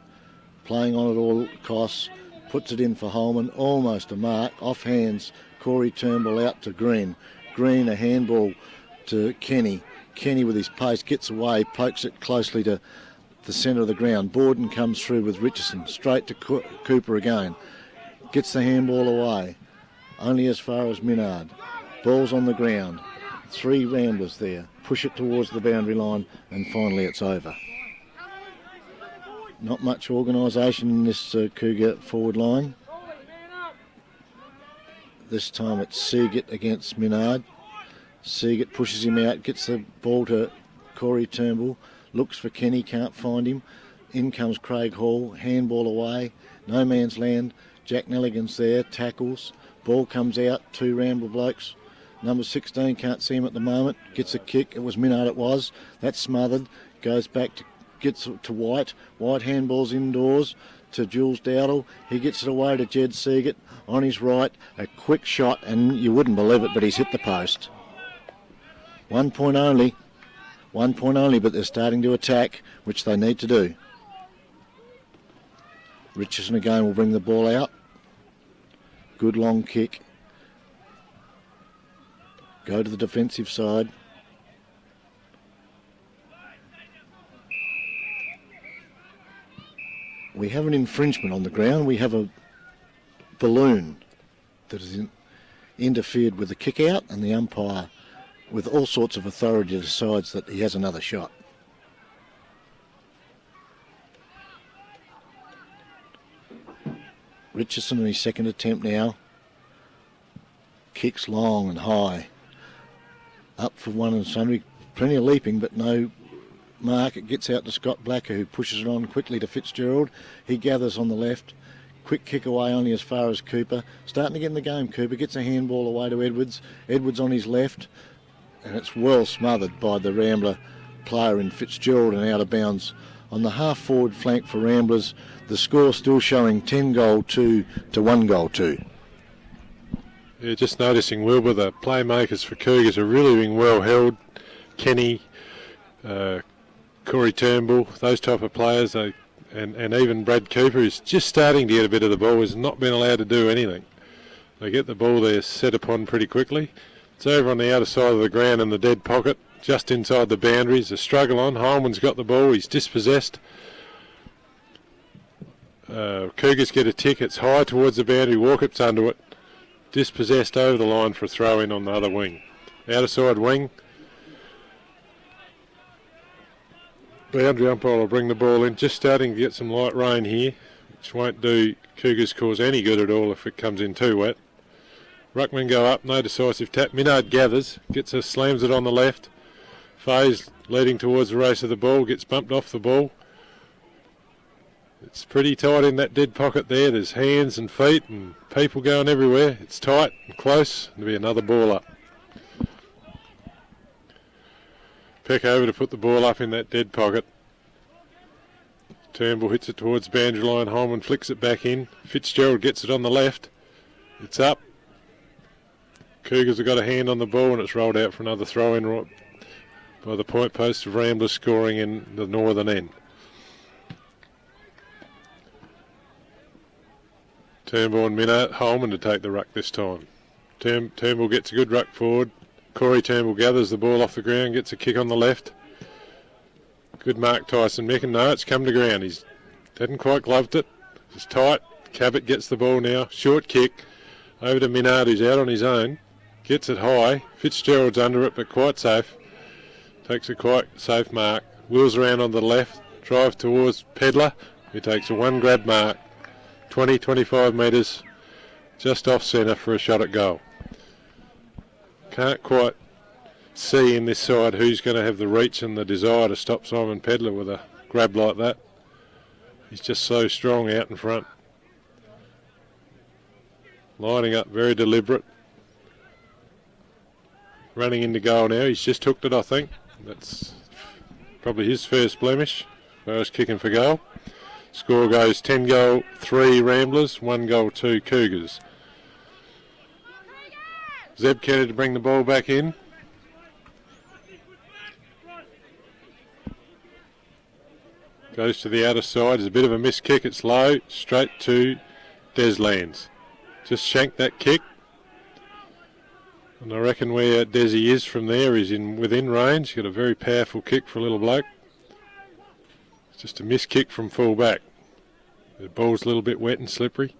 playing on at all costs, puts it in for Holman, almost a mark, off hands, Corey Turnbull out to Green. Green, a handball to Kenny. Kenny with his pace gets away, pokes it closely to the centre of the ground. Borden comes through with Richardson, straight to Cooper again. Gets the handball away, only as far as Minard. Ball's on the ground. 3 Ramblers there. Push it towards the boundary line, and finally it's over. Not much organisation in this Cougar forward line. This time it's Seagate against Minard. Seagate pushes him out, gets the ball to Corey Turnbull, looks for Kenny, can't find him. In comes Craig Hall, handball away, no man's land. Jack Nelligan's there, tackles, ball comes out, 2 Ramble blokes. Number 16, can't see him at the moment, gets a kick, it was Minard it was, that's smothered, goes back to, gets to White. White handballs indoors to Jules Dowdle, he gets it away to Jed Seagate, on his right, a quick shot, and you wouldn't believe it, but he's hit the post. 1 point only, but they're starting to attack, which they need to do. Richardson again will bring the ball out. Good long kick. Go to the defensive side. We have an infringement on the ground. We have a balloon that has interfered with the kick out, and the umpire, with all sorts of authority, decides that he has another shot. Richardson in his second attempt now. Kicks long and high. Up for one and sundry. Plenty of leaping, but no mark. It gets out to Scott Blacker, who pushes it on quickly to Fitzgerald. He gathers on the left. Quick kick away only as far as Cooper. Starting to get in the game, Cooper gets a handball away to Edwards. Edwards on his left. And it's well smothered by the Rambler player in Fitzgerald and out of bounds. On the half-forward flank for Ramblers, the score still showing 10 goal 2 to 1 goal 2. Yeah, just noticing, Wilbur, the playmakers for Cougars are really being well held. Kenny, Corey Turnbull, those type of players, and even Brad Cooper is just starting to get a bit of the ball, has not been allowed to do anything. They get the ball there set upon pretty quickly. It's over on the outer side of the ground in the dead pocket, just inside the boundaries. A struggle on. Holman's got the ball. He's dispossessed. Cougars get a tick. It's high towards the boundary. Walkup's under it. Dispossessed over the line for a throw-in on the other wing. Outer side wing. Boundary umpire will bring the ball in. Just starting to get some light rain here, which won't do Cougars cause any good at all if it comes in too wet. Ruckman go up, no decisive tap. Minard gathers, slams it on the left. Faye's leading towards the race of the ball, gets bumped off the ball. It's pretty tight in that dead pocket there. There's hands and feet and people going everywhere. It's tight and close. There'll be another ball up. Peck over to put the ball up in that dead pocket. Turnbull hits it towards boundary line. Holman flicks it back in. Fitzgerald gets it on the left. It's up. Cougars have got a hand on the ball and it's rolled out for another throw-in right by the point post of Ramblers, scoring in the northern end. Turnbull and Minot, Holman to take the ruck this time. Turnbull gets a good ruck forward. Corey Turnbull gathers the ball off the ground, gets a kick on the left. Good mark, Tyson Micken. No, it's come to ground. He's hadn't quite gloved it. It's tight. Cabot gets the ball now. Short kick over to Minard, who's out on his own. Gets it high. Fitzgerald's under it, but quite safe. Takes a quite safe mark. Wheels around on the left. Drive towards Pedler, who takes a one grab mark. 20, 25 metres just off centre for a shot at goal. Can't quite see in this side who's going to have the reach and the desire to stop Simon Pedler with a grab like that. He's just so strong out in front. Lining up, very deliberate. Running into goal now. He's just hooked it, I think. That's probably his first blemish as far as kicking for goal. Score goes 10 goal 3 Ramblers, 1 goal 2 Cougars. Zeb Kennedy to bring the ball back in. Goes to the outer side. There's a bit of a missed kick. It's low. Straight to Deslands. Just shanked that kick. And I reckon where Desi is from there is within range. He's got a very powerful kick for a little bloke. It's just a missed kick from full back. The ball's a little bit wet and slippery.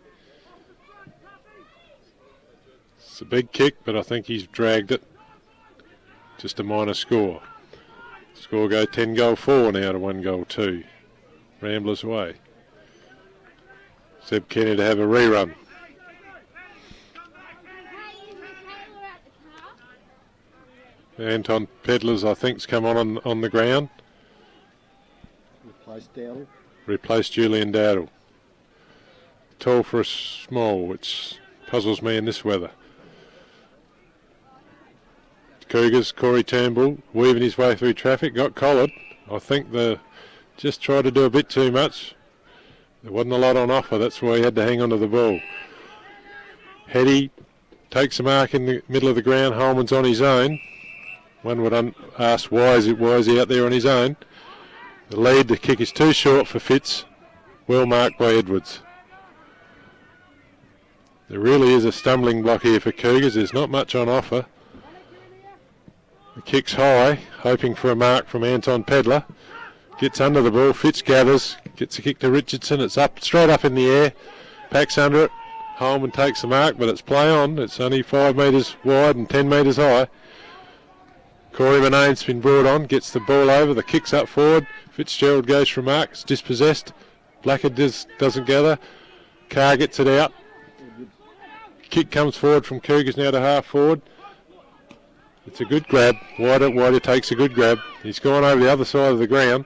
It's a big kick, but I think he's dragged it. Just a minor score. Score go 10 goal 4 now to 1 goal 2. Ramblers away. Zeb Kenny to have a rerun. Anton Pedlers, I think, has come on the ground. Replaced Julian Dowdle. Tall for a small, which puzzles me in this weather. Cougars, Corey Turnbull, weaving his way through traffic, got collared. I think just tried to do a bit too much. There wasn't a lot on offer, that's why he had to hang on to the ball. Hetty takes a mark in the middle of the ground. Holman's on his own. One would ask why is he out there on his own. The lead, the kick is too short for Fitz. Well marked by Edwards. There really is a stumbling block here for Cougars. There's not much on offer. The kick's high, hoping for a mark from Anton Pedler. Gets under the ball. Fitz gathers. Gets a kick to Richardson. It's up, straight up in the air. Packs under it. Holman takes the mark, but it's play on. It's only 5 metres wide and 10 metres high. Corey Manane's been brought on. Gets the ball over. The kick's up forward. Fitzgerald goes for a mark. It's dispossessed. Blackett doesn't gather. Carr gets it out. Kick comes forward from Cougars now to half forward. It's a good grab. Whiter takes a good grab. He's gone over the other side of the ground.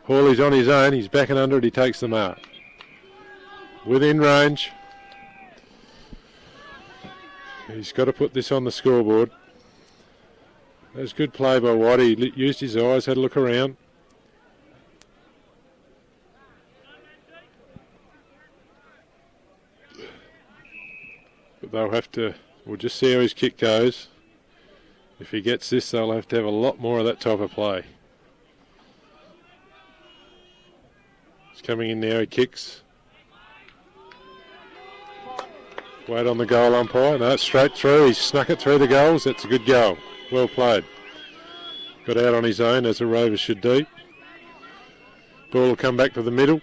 Hawley's on his own. He's backing under it. He takes the mark. Within range. He's got to put this on the scoreboard. That was good play by White. He used his eyes, had a look around. But they'll have to, we'll just see how his kick goes. If he gets this, they'll have to have a lot more of that type of play. He's coming in now, he kicks. Wait on the goal umpire. No, straight through. He's snuck it through the goals. That's a good goal. Well played. Got out on his own, as a Rover should do. Ball will come back to the middle.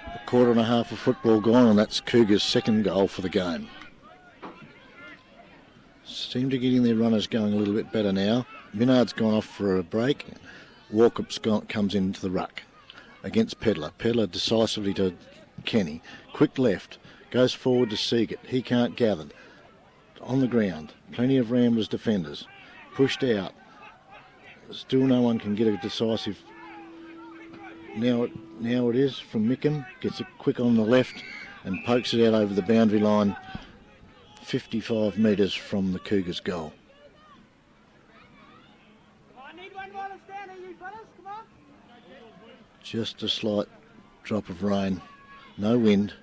A quarter and a half of football gone, and that's Cougars' second goal for the game. Seem to getting their runners going a little bit better now. Minard's gone off for a break. Walkup's comes into the ruck against Pedler. Pedler decisively to Kenny. Quick left. Goes forward to Seagate. He can't gather. On the ground. Plenty of Ramblers defenders. Pushed out. Still no one can get a decisive. Now it is from Micken. Gets it quick on the left and pokes it out over the boundary line. 55 metres from the Cougars' goal. Just a slight drop of rain. No wind.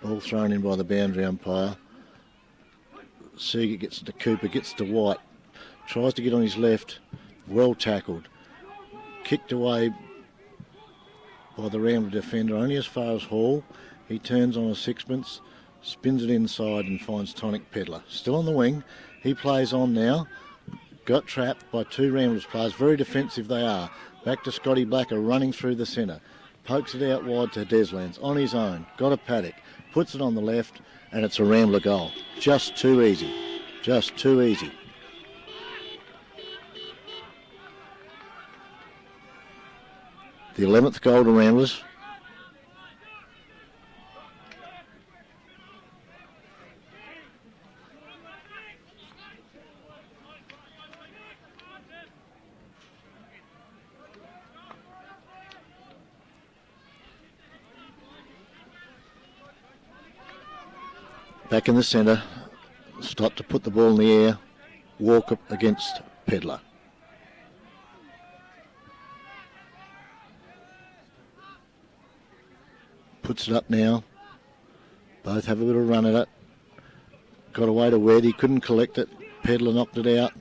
Ball thrown in by the boundary umpire. Seager gets to Cooper, gets to White. tries to get on his left, well tackled. Kicked away by the Rambler defender, only as far as Hall. He turns on a sixpence, spins it inside and finds Tonic Pedlar. Still on the wing, he plays on now. Got trapped by two Ramblers players, very defensive they are. Back to Scotty Blacker running through the centre. Pokes it out wide to Deslands on his own. Got a paddock, puts it on the left, and it's a Rambler goal. Just too easy. Just too easy. The 11th goal to Ramblers. Back in the centre, Stott to put the ball in the air, walk up against Pedlar. Puts it up now, both have a bit of run at it, got away to Wed, he couldn't collect it, Pedlar knocked it out,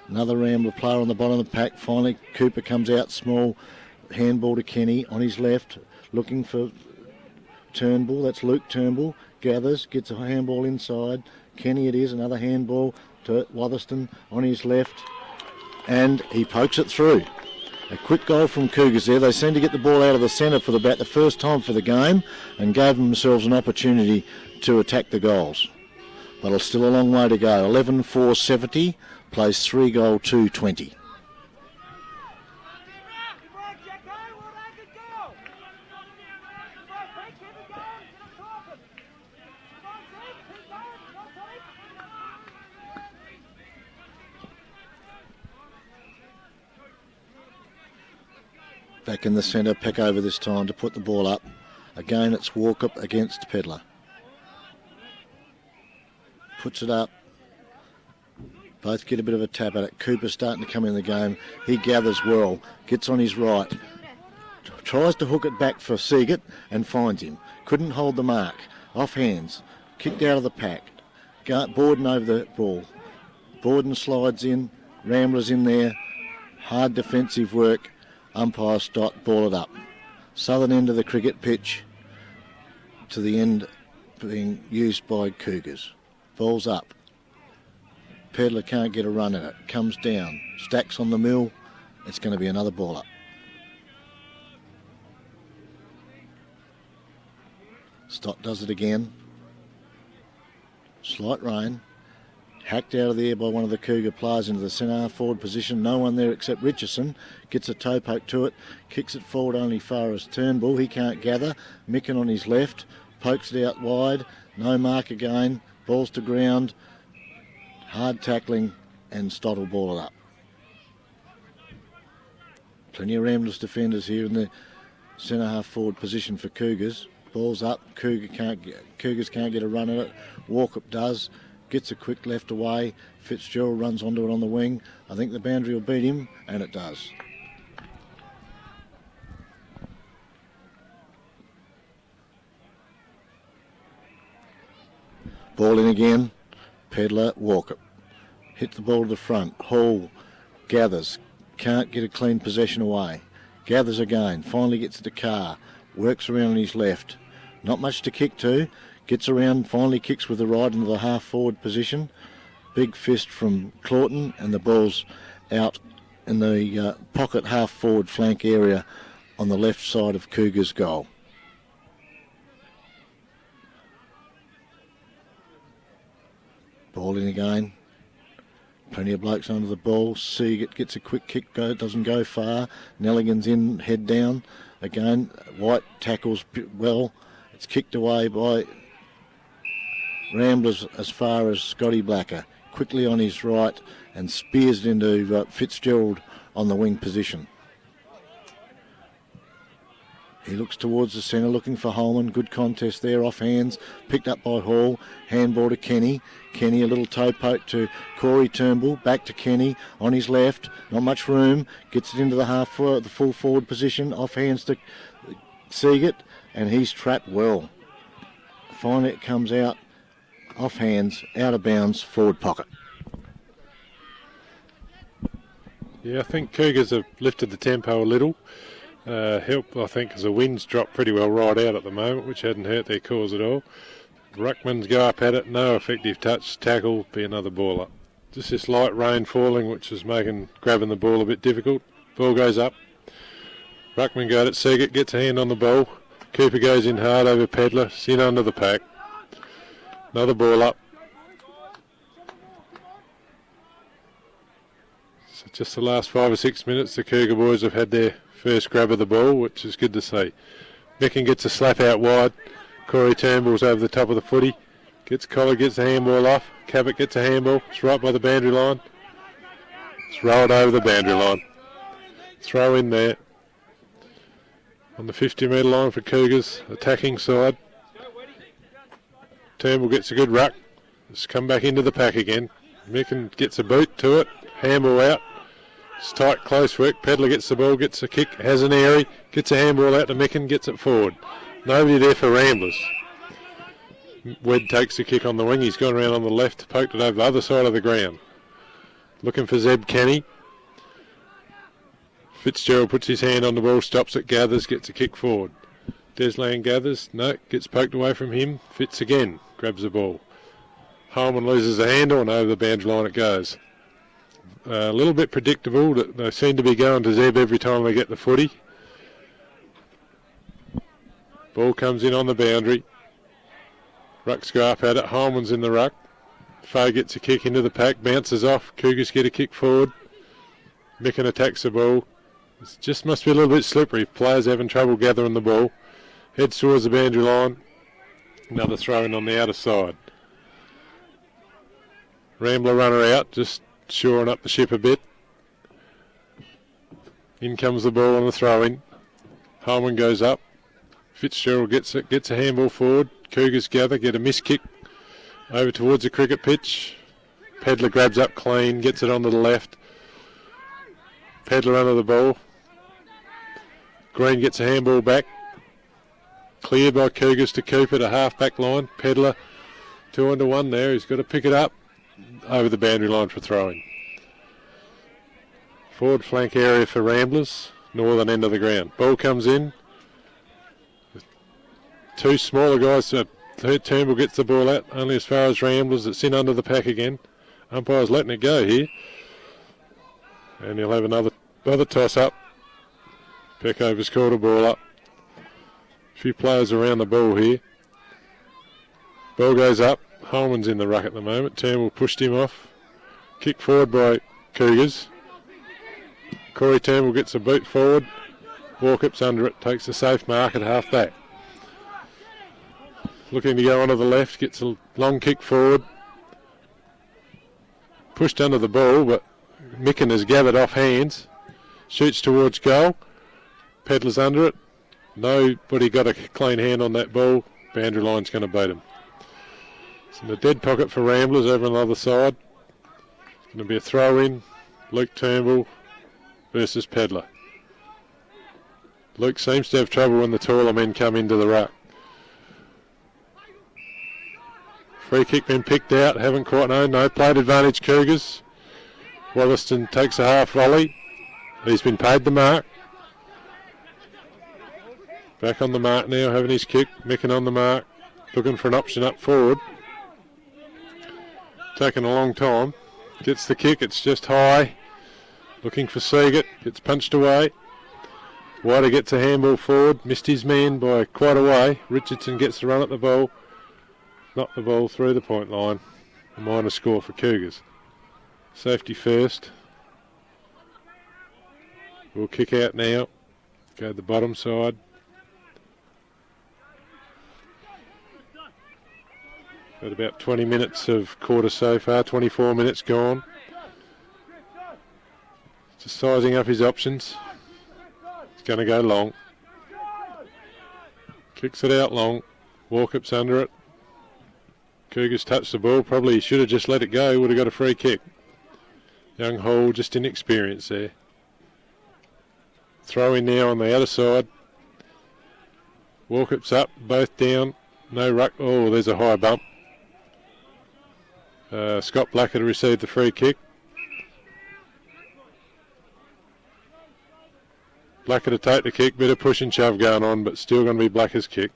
another Rambler player on the bottom of the pack, finally Cooper comes out small, handball to Kenny on his left, looking for Turnbull, that's Luke Turnbull, gathers, gets a handball inside. Kenny it is, another handball to Wotherston on his left. And he pokes it through. A quick goal from Cougars there. They seem to get the ball out of the centre for about the first time for the game and gave themselves an opportunity to attack the goals. But it's still a long way to go. 11-4-70 plays 3 goal 2-20. Back in the centre, Peck over this time to put the ball up. Again, it's Walkup against Pedlar. Puts it up. Both get a bit of a tap at it. Cooper's starting to come in the game. He gathers well. Gets on his right. Tries to hook it back for Seagate and finds him. Couldn't hold the mark. Off hands. Kicked out of the pack. Borden over the ball. Borden slides in. Ramblers in there. Hard defensive work. Umpire Stott, ball it up. Southern end of the cricket pitch to the end being used by Cougars. Ball's up. Pedlar can't get a run at it. Comes down. Stacks on the mill. It's going to be another ball up. Stott does it again. Slight rain. Hacked out of the air by one of the Cougar players into the centre forward position. No one there except Richardson. Gets a toe poke to it. Kicks it forward only far as Turnbull. He can't gather. Micken on his left. Pokes it out wide. No mark again. Balls to ground. Hard tackling and Stott will ball it up. Plenty of Ramblers defenders here in the centre half forward position for Cougars. Ball's up. Cougars can't get a run at it. Walkup does. Gets a quick left away. Fitzgerald runs onto it on the wing. I think the boundary will beat him, and it does. Ball in again. Pedlar, Walkup. Hit the ball to the front. Hall gathers. Can't get a clean possession away. Gathers again. Finally gets it to Carr. Works around on his left. Not much to kick to. Gets around, finally kicks with the right into the half-forward position. Big fist from Claughton, and the ball's out in the pocket half-forward flank area on the left side of Cougars' goal. Ball in again. Plenty of blokes under the ball. Seagate gets a quick kick, doesn't go far. Nelligan's in, head down. Again, White tackles well. It's kicked away by Ramblers as far as Scotty Blacker. Quickly on his right and spears it into Fitzgerald on the wing position. He looks towards the centre, looking for Holman. Good contest there, off hands. Picked up by Hall. Handball to Kenny. Kenny, a little toe poke to Corey Turnbull. Back to Kenny on his left. Not much room. Gets it into the full forward position. Off hands to Seagate, and he's trapped well. Finally, it comes out. Off hands, out of bounds, forward pocket. Yeah, I think Cougars have lifted the tempo a little. Help, I think, because the wind's dropped pretty well right out at the moment, which hadn't hurt their cause at all. Ruckmans go up at it, no effective touch, tackle, be another ball up. Just this light rain falling, which is making grabbing the ball a bit difficult. Ball goes up. Ruckman got it, Seagate gets a hand on the ball. Cooper goes in hard over Pedler, it's in under the pack. Another ball up. So just the last 5 or 6 minutes, the Cougar boys have had their first grab of the ball, which is good to see. Meckin gets a slap out wide. Corey Turnbull's over the top of the footy. Gets collar, gets the handball off. Cabot gets a handball. It's right by the boundary line. It's rolled over the boundary line. Throw in there. On the 50-metre line for Cougars, attacking side. Turnbull gets a good ruck. It's come back into the pack again. Meckin gets a boot to it. Handball out. It's tight, close work. Pedler gets the ball, gets a kick, has an airy, gets a handball out to Meckin, gets it forward. Nobody there for Ramblers. Wed takes the kick on the wing. He's gone around on the left, poked it over the other side of the ground. Looking for Zeb Kenny. Fitzgerald puts his hand on the ball, stops it, gathers, gets a kick forward. Deslan gathers, no, gets poked away from him. Fitz again, grabs the ball. Holman loses the handle and over the boundary line it goes. A little bit predictable that they seem to be going to Zeb every time they get the footy. Ball comes in on the boundary. Rucks go up at it. Holman's in the ruck. Foe gets a kick into the pack, bounces off. Cougars get a kick forward. Meckin attacks the ball. It just must be a little bit slippery. Players having trouble gathering the ball. Heads towards the boundary line. Another throw in on the outer side. Rambler runner out, just shoring up the ship a bit. In comes the ball on the throw-in. Holman goes up. Fitzgerald gets it, gets a handball forward. Cougars gather, get a miss kick over towards the cricket pitch. Pedler grabs up clean, gets it onto the left. Pedler under the ball. Green gets a handball back. Cleared by Cougars to Cooper to half-back line. Pedler 2-1 there. He's got to pick it up over the boundary line for throwing. Forward flank area for Ramblers, northern end of the ground. Ball comes in. Two smaller guys. Turnbull gets the ball out, only as far as Ramblers. It's in under the pack again. Umpire's letting it go here. And he'll have another toss up. Peckover's called a ball up. A few players around the ball here. Ball goes up. Holman's in the ruck at the moment. Turnbull pushed him off. Kick forward by Cougars. Corey Turnbull gets a boot forward. Walkup's under it. Takes a safe mark at half back. Looking to go onto the left. Gets a long kick forward. Pushed under the ball, but Meckin has gathered off hands. Shoots towards goal. Pedler's under it. Nobody got a clean hand on that ball. Boundary line's going to beat him. It's in the dead pocket for Ramblers over on the other side. It's going to be a throw-in. Luke Turnbull versus Pedler. Luke seems to have trouble when the taller men come into the ruck. Free kick been picked out. Haven't quite known. No plate advantage Cougars. Wollaston takes a half volley. He's been paid the mark. Back on the mark now, having his kick. Meckin on the mark. Looking for an option up forward. Taking a long time. Gets the kick. It's just high. Looking for Seagate. Gets punched away. Whiter gets a handball forward. Missed his man by quite a way. Richardson gets the run at the ball. Knocked the ball through the point line. A minor score for Cougars. Safety first. We'll kick out now. Go to the bottom side. Got about 20 minutes of quarter so far. 24 minutes gone. Just sizing up his options. It's going to go long. Kicks it out long. Walkup's under it. Cougars touched the ball. Probably should have just let it go. Would have got a free kick. Young Hall just inexperienced there. Throw in now on the outer side. Walkup's up. Both down. No ruck. Oh, there's a high bump. Scott Blackett received the free kick. Blacker to take the kick, bit of push and shove going on, but still going to be Blacker's kick.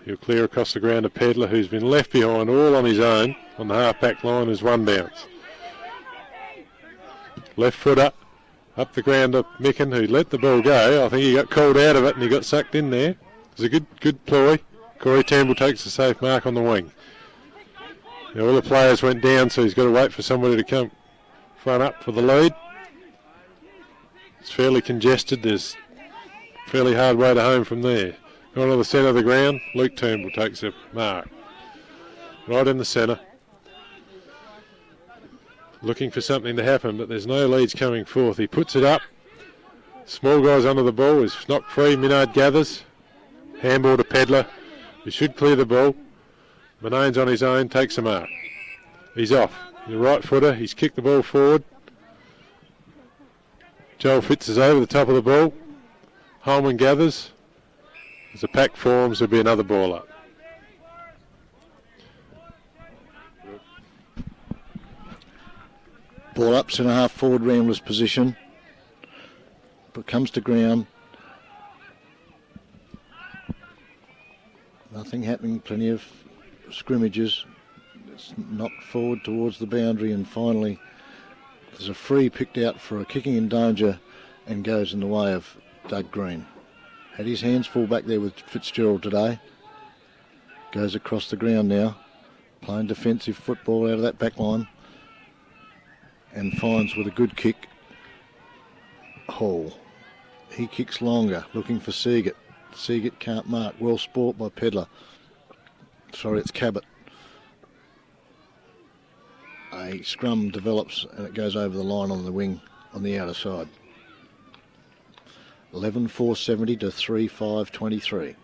He'll clear across the ground to Pedler, who's been left behind all on his own on the half-back line as one bounce. Left foot up the ground to Micken, who let the ball go. I think he got called out of it and he got sucked in there. It was a good ploy. Corey Turnbull takes a safe mark on the wing. Now all the players went down, so he's got to wait for somebody to come front up for the lead. It's fairly congested. There's a fairly hard way to home from there. Right on the centre of the ground, Luke Turnbull takes a mark. Right in the centre. Looking for something to happen, but there's no leads coming forth. He puts it up. Small guy's under the ball. Is knocked free. Minard gathers. Handball to Pedler. He should clear the ball. Manane's on his own. Takes a mark. He's off. The right footer. He's kicked the ball forward. Joel Fitz is over the top of the ball. Holman gathers. As the pack forms, there'll be another ball up. Ball up, centre half forward, Ramblers position. But comes to ground. Nothing happening, plenty of scrimmages. It's knocked forward towards the boundary, and finally there's a free picked out for a kicking in danger and goes in the way of Doug Green. Had his hands full back there with Fitzgerald today. Goes across the ground now, playing defensive football out of that back line, and finds with a good kick Hall. He kicks longer, looking for Seagate. Seagate can't mark. Well sport by Pedler. Sorry, it's Cabot. A scrum develops and it goes over the line on the wing on the outer side. 11-4-70 to 3-5-23.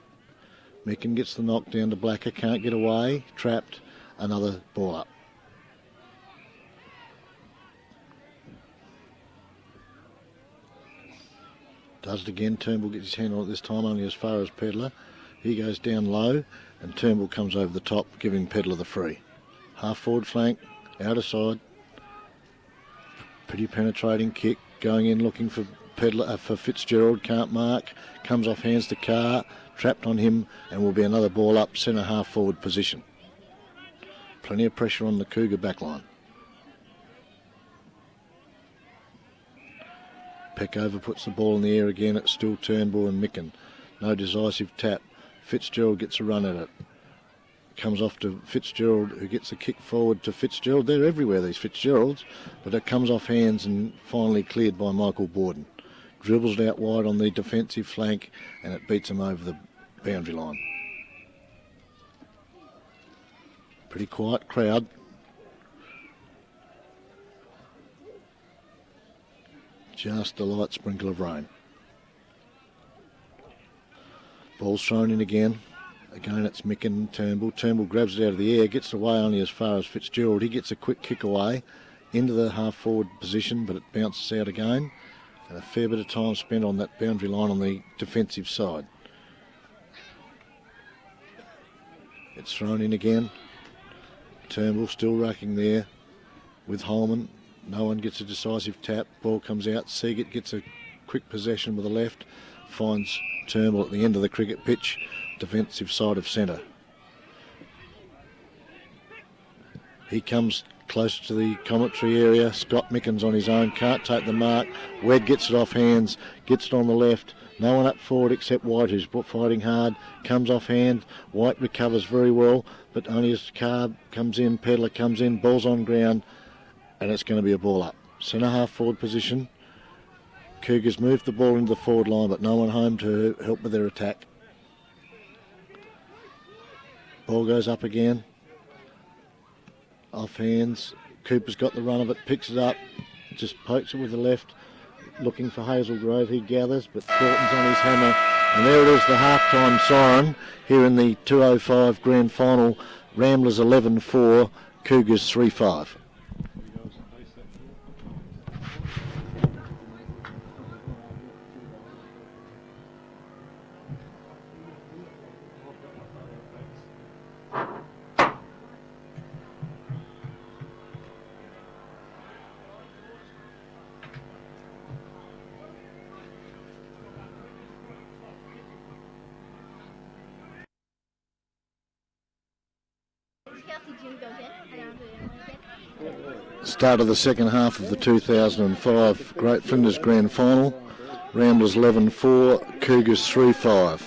Micken gets the knock down to Blacker, can't get away, trapped, another ball up. Does it again, Turnbull gets his hand on it this time, only as far as Pedler. He goes down low and Turnbull comes over the top, giving Pedler the free. Half forward flank, outer side. Pretty penetrating kick, going in looking for Pedler, for Fitzgerald, can't mark, comes off hands to Carr, trapped on him, and will be another ball up, centre half forward position. Plenty of pressure on the Cougar backline. Peckover puts the ball in the air again. It's still Turnbull and Micken. No decisive tap. Fitzgerald gets a run at it. Comes off to Fitzgerald, who gets a kick forward to Fitzgerald. They're everywhere, these Fitzgeralds. But it comes off hands and finally cleared by Michael Borden. Dribbles it out wide on the defensive flank and it beats him over the boundary line. Pretty quiet crowd. Just a light sprinkle of rain. Ball's thrown in again. Again, it's Micken, Turnbull. Turnbull grabs it out of the air, gets away only as far as Fitzgerald. He gets a quick kick away into the half-forward position, but it bounces out again. And a fair bit of time spent on that boundary line on the defensive side. It's thrown in again. Turnbull still racking there with Holman. No one gets a decisive tap. Ball comes out. Seagate gets a quick possession with the left. Finds Turnbull at the end of the cricket pitch. Defensive side of centre. He comes closer to the commentary area. Scott Micken's on his own. Can't take the mark. Wed gets it off hands. Gets it on the left. No one up forward except White, who's fighting hard. Comes off hand. White recovers very well. But only as Carr comes in, Pedler comes in. Ball's on ground. And it's going to be a ball up. Centre half forward position. Cougars moved the ball into the forward line, but no one home to help with their attack. Ball goes up again. Off hands. Cooper's got the run of it, picks it up, just pokes it with the left, looking for Hazelgrove. He gathers, but Thornton's on his hammer. And there it is, the half-time siren here in the 205 Grand Final. Ramblers 11-4, Cougars 3-5. Start of the second half of the 2005 Great Flinders Grand Final. Ramblers 11-4, Cougars 3-5.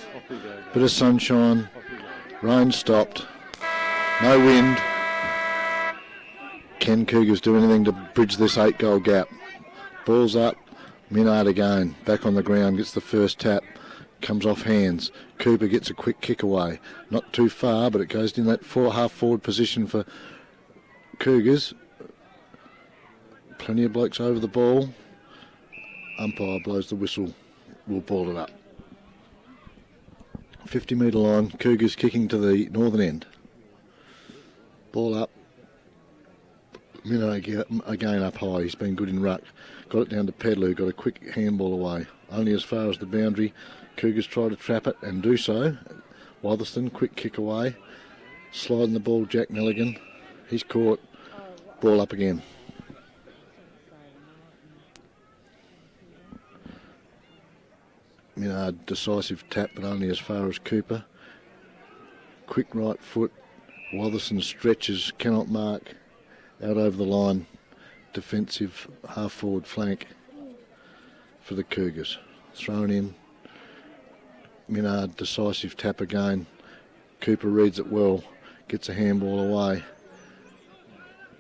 Bit of sunshine, rain stopped, no wind. Can Cougars do anything to bridge this 8-goal gap? Ball's up, Minard again, back on the ground, gets the first tap, comes off hands. Cooper gets a quick kick away, not too far, but it goes in that half-forward position for Cougars. Plenty of blokes over the ball. Umpire blows the whistle, we'll ball it up. 50-metre line, Cougars kicking to the northern end. Ball up. Minnow again up high, he's been good in ruck. Got it down to Pedler, who got a quick handball away. Only as far as the boundary. Cougars try to trap it and do so. Wotherston, quick kick away. Sliding the ball, Jack Milligan. He's caught. Ball up again. Minard, decisive tap, but only as far as Cooper. Quick right foot. Wotherston stretches, cannot mark. Out over the line. Defensive half-forward flank for the Cougars. Thrown in. Minard, decisive tap again. Cooper reads it well. Gets a handball away.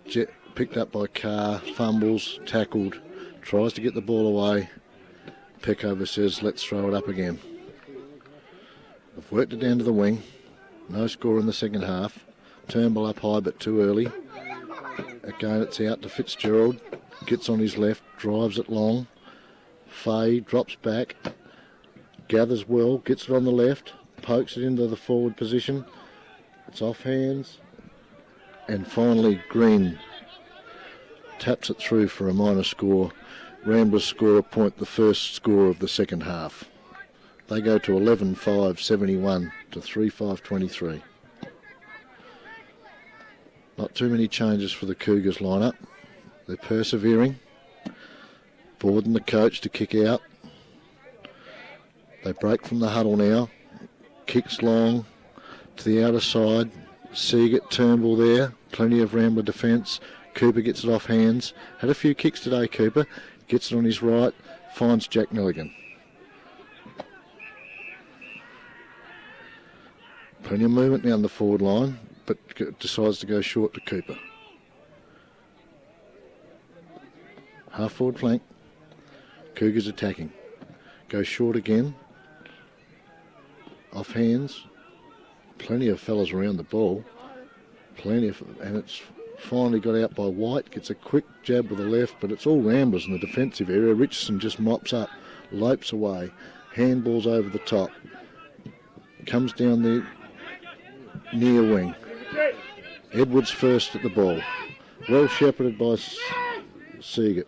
Picked up by Carr. Fumbles. Tackled. Tries to get the ball away. Peckover says, let's throw it up again. They've worked it down to the wing. No score in the second half. Turnbull up high but too early. Again it's out to Fitzgerald. Gets on his left. Drives it long. Fay drops back. Gathers well. Gets it on the left. Pokes it into the forward position. It's off hands. And finally Green taps it through for a minor score. Ramblers score a point, the first score of the second half. They go to 11-5-71 to 3-5-23. Not too many changes for the Cougars lineup. They're persevering. Borden, the coach, to kick out. They break from the huddle now. Kicks long to the outer side. Seagate, Turnbull there. Plenty of Rambler defence. Cooper gets it off hands. Had a few kicks today, Cooper. Gets it on his right, finds Jack Milligan. Plenty of movement down the forward line, but decides to go short to Cooper. Half forward flank. Cougars attacking. Goes short again. Off hands. Plenty of fellas around the ball. And it's finally got out by White, gets a quick jab with the left, but it's all Ramblers in the defensive area. Richardson just mops up, lopes away, handballs over the top, comes down the near wing. Edwards first at the ball, well shepherded by Seagate.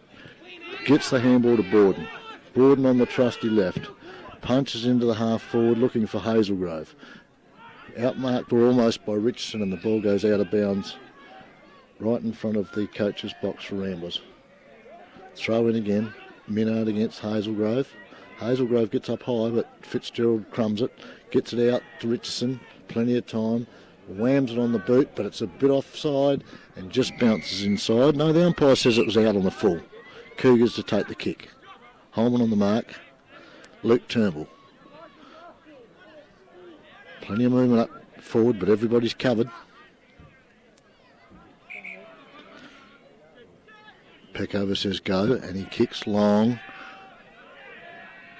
Gets the handball to Borden. Borden on the trusty left, punches into the half forward looking for Hazelgrove. Outmarked or almost by Richardson, and the ball goes out of bounds right in front of the coach's box for Ramblers. Throw in again. Minard against Hazelgrove. Hazelgrove gets up high, but Fitzgerald crumbs it. Gets it out to Richardson. Plenty of time. Whams it on the boot, but it's a bit offside and just bounces inside. No, the umpire says it was out on the full. Cougars to take the kick. Holman on the mark. Luke Turnbull. Plenty of movement up forward, but everybody's covered. Peckover says go, and he kicks long.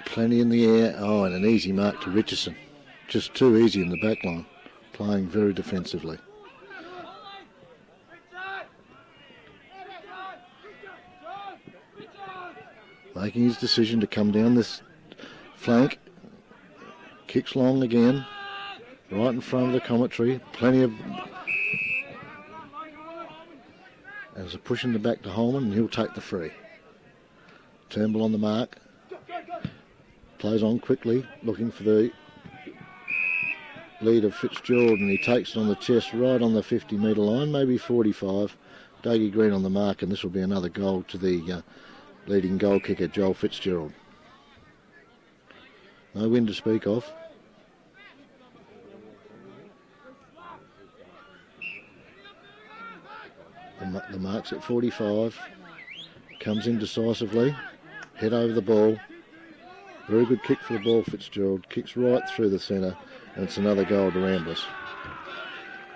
Plenty in the air. Oh, and an easy mark to Richardson. Just too easy in the back line. Playing very defensively. Making his decision to come down this flank. Kicks long again. Right in front of the commentary. Plenty of... There's a push in the back to Holman, and he'll take the free. Turnbull on the mark. Plays on quickly, looking for the lead of Fitzgerald, and he takes it on the chest right on the 50-metre line, maybe 45. Dougie Green on the mark, and this will be another goal to the leading goal kicker, Joel Fitzgerald. No wind to speak of. The mark's at 45. Comes in decisively. Head over the ball. Very good kick for the ball, Fitzgerald. Kicks right through the centre, and it's another goal to Ramblers.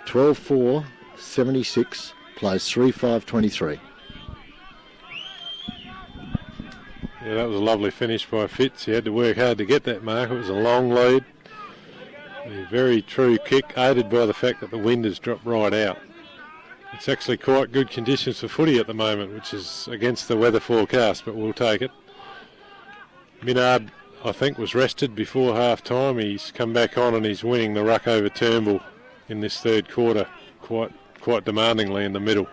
12-4, 76, plays 3-5-23. Yeah, that was a lovely finish by Fitz. He had to work hard to get that mark. It was a long lead. A very true kick, aided by the fact that the wind has dropped right out. It's actually quite good conditions for footy at the moment, which is against the weather forecast, but we'll take it. Minard, I think, was rested before half-time. He's come back on and he's winning the ruck over Turnbull in this third quarter quite demandingly in the middle.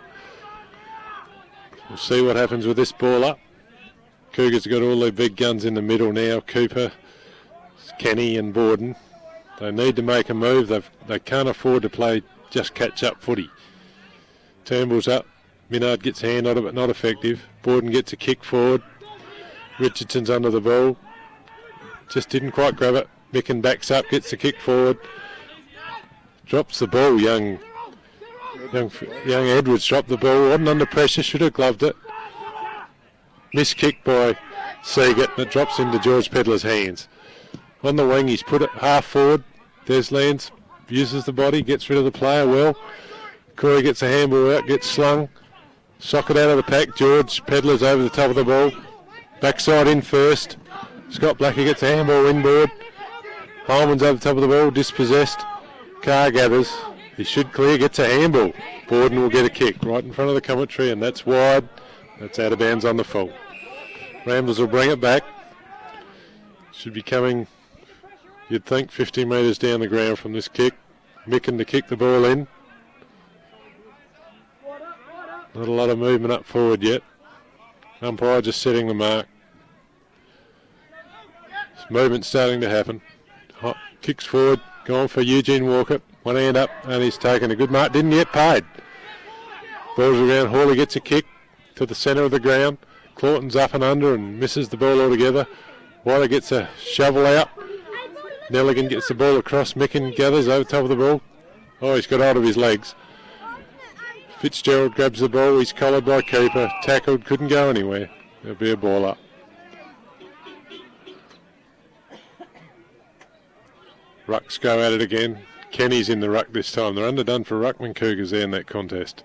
We'll see what happens with this ball up. Cougars have got all their big guns in the middle now. Cooper, Kenny and Borden. They need to make a move. They can't afford to play just catch-up footy. Turnbull's up. Minard gets a hand on it, but not effective. Borden gets a kick forward. Richardson's under the ball. Just didn't quite grab it. Micken backs up, gets the kick forward. Drops the ball. Young Edwards dropped the ball. Wasn't under pressure. Should have gloved it. Missed kick by Seagate, and it drops into George Pedlar's hands. On the wing, he's put it half forward. There's Lands. Uses the body. Gets rid of the player well. Corey gets a handball out. Gets slung. Socket out of the pack. George Pedlar's over the top of the ball. Backside in first. Scott Blacker gets a handball inboard. Holman's over the top of the ball. Dispossessed. Carr gathers. He should clear. Gets a handball. Borden will get a kick right in front of the commentary, and that's wide. That's out of bounds on the full. Ramblers will bring it back. Should be coming, you'd think, 50 metres down the ground from this kick. Micken to kick the ball in. Not a lot of movement up forward yet. Umpire just setting the mark. Movement starting to happen. Kicks forward, going for Eugene Walker. One hand up, and he's taken a good mark. Didn't get paid. Ball's around. Hawley gets a kick to the centre of the ground. Claughton's up and under and misses the ball altogether. Wilder gets a shovel out. Nelligan gets the ball across. Micken gathers over top of the ball. Oh, he's got hold of his legs. Fitzgerald grabs the ball. He's collared by Cooper. Tackled, couldn't go anywhere. There'll be a ball up. Rucks go at it again. Kenny's in the ruck this time. They're underdone for Ruckman Cougars there in that contest.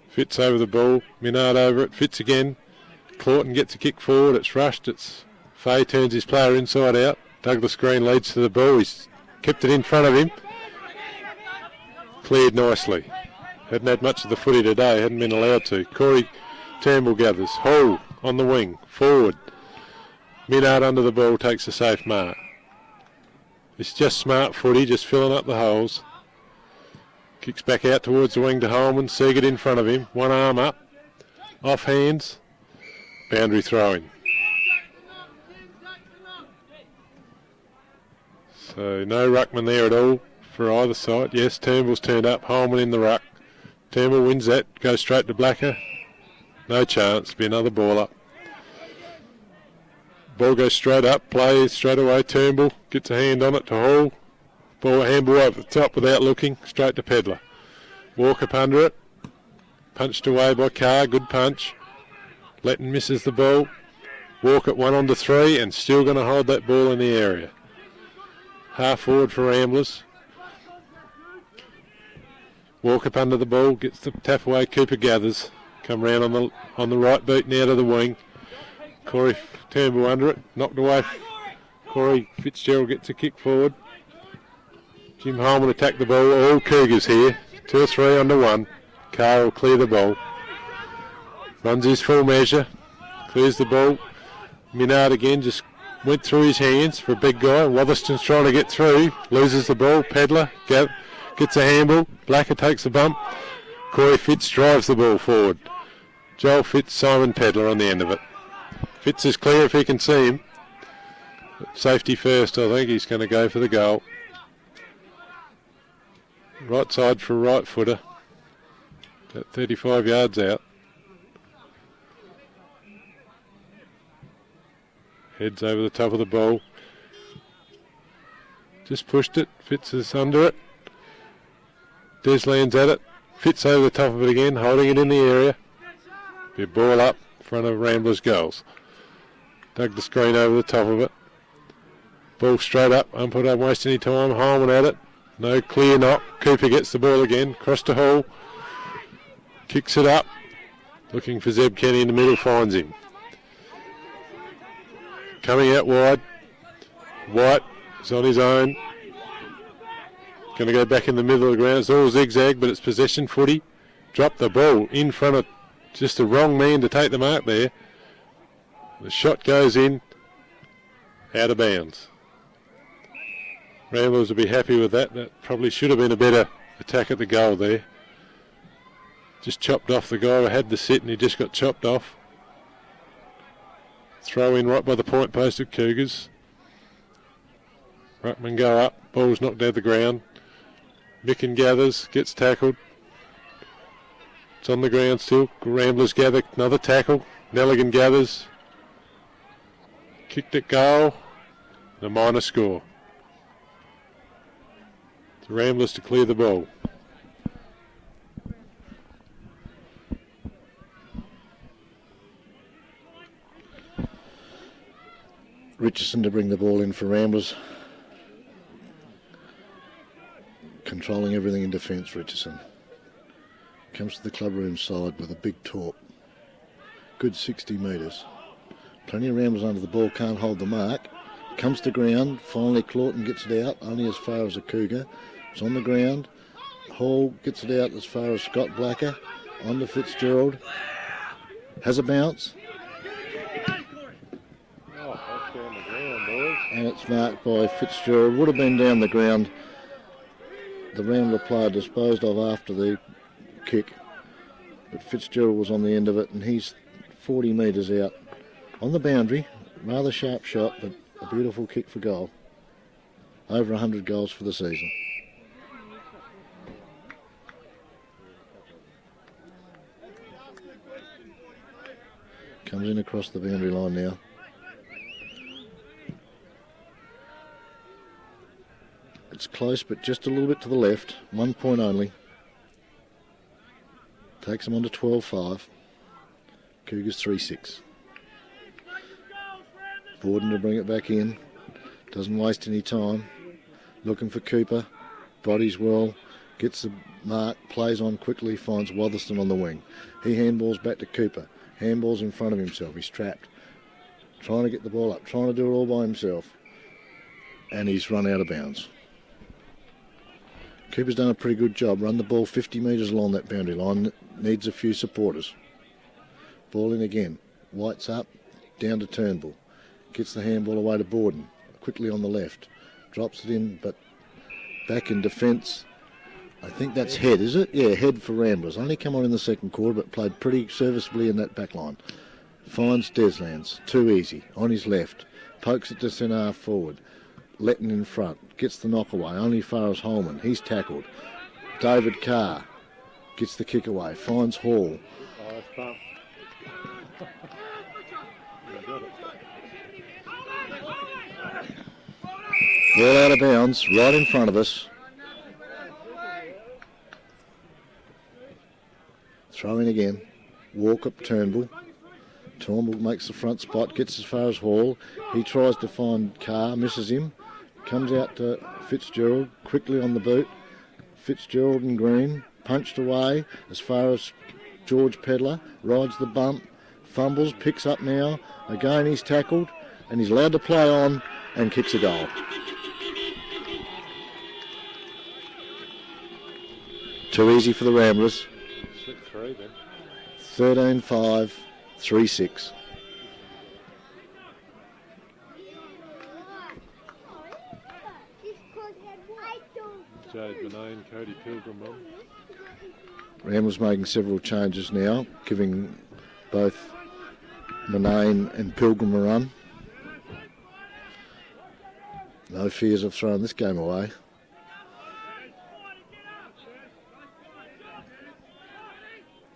Fitz over the ball, Minard over it, Fitz again. Claughton gets a kick forward, it's rushed, Fay turns his player inside out. Douglas Green leads to the ball, he's kept it in front of him. Cleared nicely. Hadn't had much of the footy today, hadn't been allowed to. Corey Turnbull gathers, Hall on the wing, forward. Minard under the ball, takes a safe mark. It's just smart footy, just filling up the holes. Kicks back out towards the wing to Holman. Seagate in front of him. One arm up. Off hands. Boundary throwing. So no ruckman there at all for either side. Yes, Turnbull's turned up. Holman in the ruck. Turnbull wins that. Goes straight to Blacker. No chance. Be another ball up. Ball goes straight up. Play straight away. Turnbull gets a hand on it to Hall. Ball handball over the top without looking, straight to Pedlar. Walk up under it. Punched away by Carr, good punch. Letton misses the ball. Walk at 1-3 and still going to hold that ball in the area. Half forward for Ramblers. Walk up under the ball, gets the tap away, Cooper gathers. Come round on the right boot now to the wing. Corey Turnbull under it, knocked away. Corey Fitzgerald gets a kick forward. Jim Holman attack the ball. All Cougars here. 2 or 3 under 1. Carr will clear the ball. Runs his full measure. Clears the ball. Minard again just went through his hands for a big guy. Wotherston's trying to get through. Loses the ball. Pedlar gets a handball. Blacker takes the bump. Corey Fitz drives the ball forward. Joel Fitz, Simon Pedlar on the end of it. Fitz is clear if he can see him. Safety first, I think. He's going to go for the goal. Right side for a right footer. About 35 yards out. Heads over the top of the ball. Just pushed it. Fitz is under it. Deslands at it. Fitz over the top of it again, holding it in the area. Be a ball up in front of Ramblers goals. Dug the screen over the top of it. Ball straight up, umpire don't waste any time. Holman at it. No clear knock. Cooper gets the ball again. Cross to Hall. Kicks it up. Looking for Zeb Kenny in the middle, finds him. Coming out wide. White is on his own. Going to go back in the middle of the ground. It's all zigzag, but it's possession footy. Dropped the ball in front of just the wrong man to take the mark there. The shot goes in. Out of bounds. Ramblers will be happy with that. That probably should have been a better attack at the goal there. Just chopped off the guy who had the sit and he just got chopped off. Throw in right by the point post of Cougars. Ruckman go up. Ball's knocked out the ground. Micken gathers. Gets tackled. It's on the ground still. Ramblers gather. Another tackle. Nelligan gathers. Kicked at goal. And a minor score. The Ramblers to clear the ball. Richardson to bring the ball in for Ramblers. Controlling everything in defence, Richardson. Comes to the clubroom side with a big torp. Good 60 metres. Plenty of Ramblers under the ball, can't hold the mark. Comes to ground, finally Clawton gets it out, only as far as a Cougar. It's on the ground. Hall gets it out as far as Scott Blacker. On to Fitzgerald. Has a bounce. And it's marked by Fitzgerald. Would have been down the ground. The Rambler player disposed of after the kick. But Fitzgerald was on the end of it and he's 40 metres out. On the boundary. Rather sharp shot, but a beautiful kick for goal. Over 100 goals for the season. Comes in across the boundary line now. It's close, but just a little bit to the left. 1 point only. Takes them on to 12-5. Cougars 3-6. Borden to bring it back in. Doesn't waste any time. Looking for Cooper. Bodies well. Gets the mark. Plays on quickly. Finds Wotherston on the wing. He handballs back to Cooper. Handballs in front of himself. He's trapped. Trying to get the ball up. Trying to do it all by himself. And he's run out of bounds. Cooper's done a pretty good job. Run the ball 50 metres along that boundary line. Needs a few supporters. Ball in again. White's up. Down to Turnbull. Gets the handball away to Borden. Quickly on the left. Drops it in, but back in defence. I think that's head, is it? Yeah, head for Ramblers. Only come on in the second quarter, but played pretty serviceably in that back line. Finds Deslands. Too easy. On his left. Pokes it to centre half forward. Letton in front. Gets the knock away. Only far as Holman. He's tackled. David Carr gets the kick away. Finds Hall. Ball out of bounds, right in front of us. Throw in again. Walk up Turnbull. Turnbull makes the front spot, gets as far as Hall. He tries to find Carr, misses him. Comes out to Fitzgerald, quickly on the boot. Fitzgerald and Green, punched away as far as George Pedler. Rides the bump, fumbles, picks up now. Again he's tackled and he's allowed to play on and kicks a goal. Too easy for the Ramblers. 13-5, 3-6. Jade Benane, Cody Pilgrim on. Ramblers making several changes now, giving both Benane and Pilgrim a run. No fears of throwing this game away.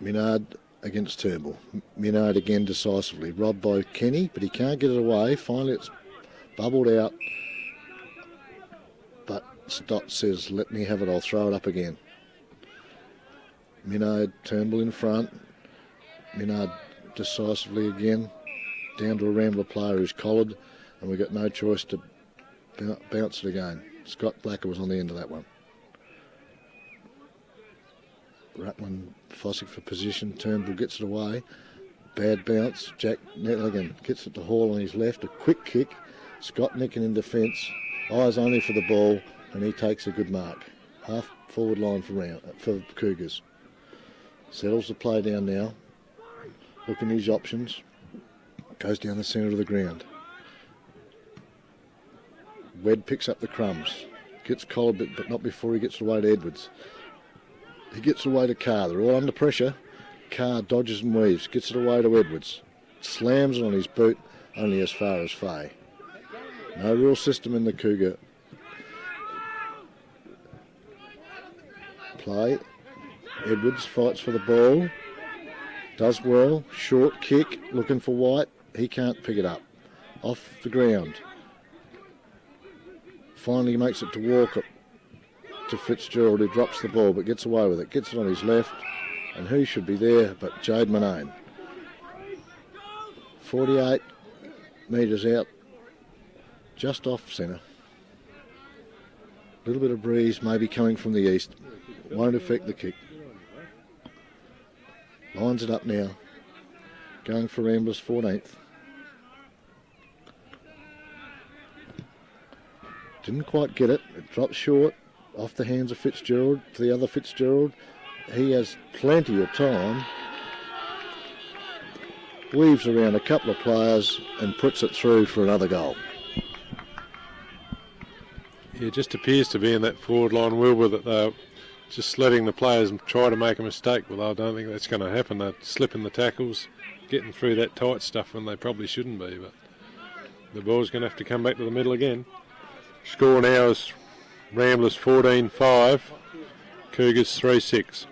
Minard against Turnbull. Minard again decisively. Robbed by Kenny, but he can't get it away. Finally it's bubbled out. But Stott says, let me have it, I'll throw it up again. Minard, Turnbull in front. Minard decisively again. Down to a Rambler player who's collared, and we've got no choice to bounce it again. Scott Blacker was on the end of that one. Rutland Fossick for position. Turnbull gets it away. Bad bounce. Jack Netligan gets it to Hall on his left. A quick kick. Scott Nicken in defence. Eyes only for the ball, and he takes a good mark. Half forward line for Cougars. Settles the play down now. Looking at his options. Goes down the centre of the ground. Wed picks up the crumbs. Gets collared, but not before he gets away to Edwards. He gets away to Carr. They're all under pressure. Carr dodges and weaves. Gets it away to Edwards. Slams it on his boot, only as far as Fay. No real system in the Cougar play. Edwards fights for the ball. Does well. Short kick. Looking for White. He can't pick it up. Off the ground. Finally makes it to Walker, to Fitzgerald, who drops the ball but gets away with it. Gets it on his left, and who should be there but Jade Manane. 48 metres out, just off centre. A little bit of breeze maybe coming from the east. Won't affect the kick. Lines it up now. Going for Ramblers 14th. Didn't quite get it. It dropped short off the hands of Fitzgerald to the other Fitzgerald. He has plenty of time. Weaves around a couple of players and puts it through for another goal. Yeah, it just appears to be in that forward line, Wilbur, that they're just letting the players try to make a mistake. Well, I don't think that's going to happen. They're slipping the tackles, getting through that tight stuff when they probably shouldn't be. But the ball's going to have to come back to the middle again. Score now is Ramblers 14-5, Cougars 3-6.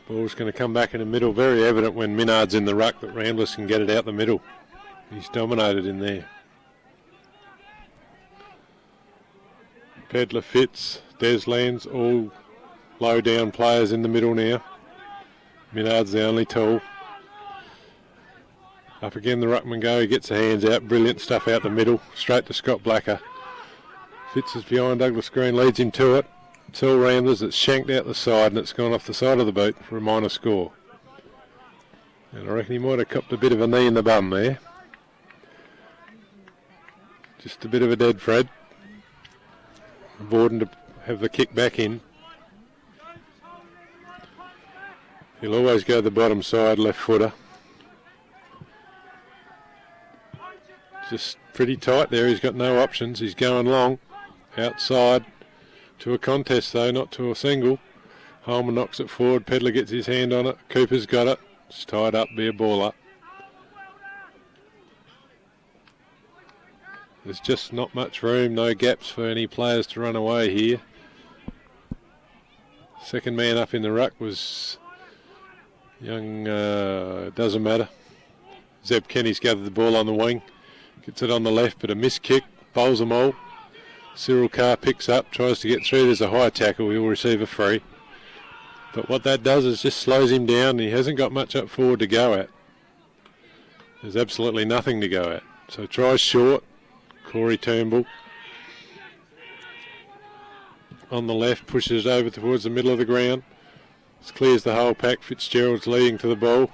Ball's going to come back in the middle. Very evident when Minard's in the ruck that Ramblers can get it out the middle. He's dominated in there. Pedler, Fitz, Deslands, all low down players in the middle now. Minard's the only tall. Up again the ruckman go, he gets the hands out, brilliant stuff out the middle, straight to Scott Blacker. Fitz is behind Douglas Green, leads him to it. It's all Ramblers, it's shanked out the side and it's gone off the side of the boot for a minor score. And I reckon he might have copped a bit of a knee in the bum there. Just a bit of a dead Fred. Borden to have the kick back in. He'll always go the bottom side, left footer. Just pretty tight there, he's got no options, he's going long, outside to a contest though, not to a single. Holman knocks it forward, Pedler gets his hand on it, Cooper's got it, it's tied up, be a baller. There's just not much room, no gaps for any players to run away here. Second man up in the ruck was young, doesn't matter. Zeb Kenny's gathered the ball on the wing. Gets it on the left, but a missed kick, bowls them all. Cyril Carr picks up, tries to get through. There's a high tackle, he'll receive a free. But what that does is just slows him down. He hasn't got much up forward to go at. There's absolutely nothing to go at. So tries short, Corey Turnbull. On the left, pushes it over towards the middle of the ground. This clears the whole pack. Fitzgerald's leading to the ball.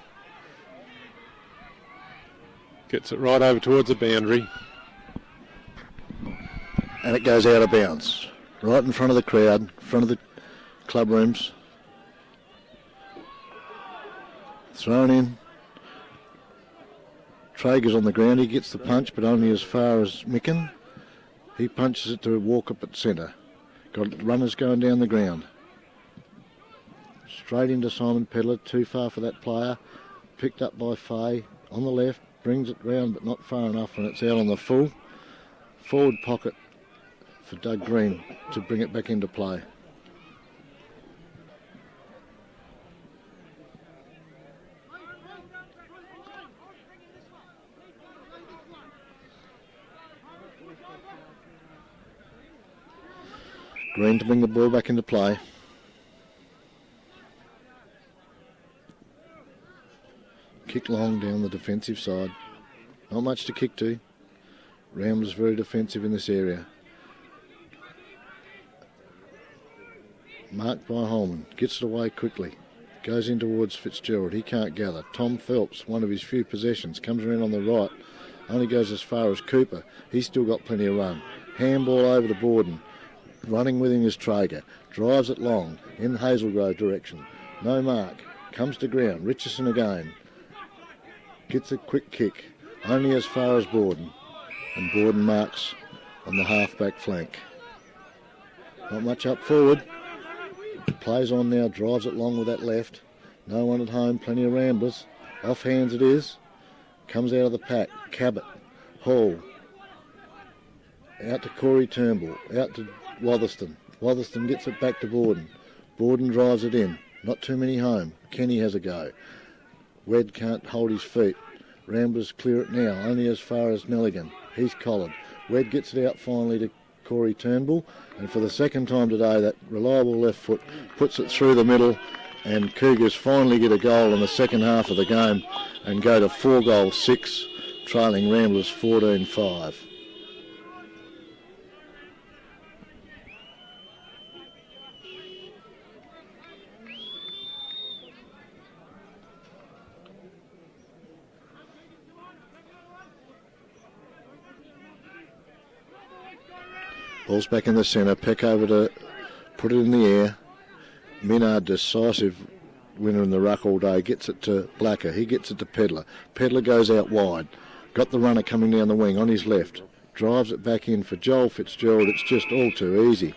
Gets it right over towards the boundary. And it goes out of bounds. Right in front of the crowd, in front of the club rooms. Thrown in. Traeger's on the ground. He gets the punch, but only as far as Micken. He punches it to walk up at centre. Got runners going down the ground. Straight into Simon Pedler. Too far for that player. Picked up by Fay on the left. Brings it round, but not far enough, and it's out on the full forward pocket for Doug Green to bring it back into play. Green to bring the ball back into play. Kick long down the defensive side. Not much to kick to. Ramblers very defensive in this area. Marked by Holman. Gets it away quickly. Goes in towards Fitzgerald. He can't gather. Tom Phelps, one of his few possessions, comes around on the right. Only goes as far as Cooper. He's still got plenty of run. Handball over to Borden. Running with him is Traeger. Drives it long in Hazelgrove direction. No mark. Comes to ground. Richardson again. Gets a quick kick. Only as far as Borden. And Borden marks on the half-back flank. Not much up forward. Plays on now. Drives it long with that left. No one at home. Plenty of Ramblers. Off hands it is. Comes out of the pack. Cabot. Hall. Out to Corey Turnbull. Out to Wotherston. Wotherston gets it back to Borden. Borden drives it in. Not too many home. Kenny has a go. Wed can't hold his feet. Ramblers clear it now. Only as far as Nelligan. He's collared. Wed gets it out finally to Corey Turnbull. And for the second time today, that reliable left foot puts it through the middle. And Cougars finally get a goal in the second half of the game and go to 4-6, trailing Ramblers 14-5. Ball's back in the centre. Peck over to put it in the air. Minard, decisive winner in the ruck all day, gets it to Blacker. He gets it to Pedler. Pedler goes out wide. Got the runner coming down the wing on his left. Drives it back in for Joel Fitzgerald. It's just all too easy.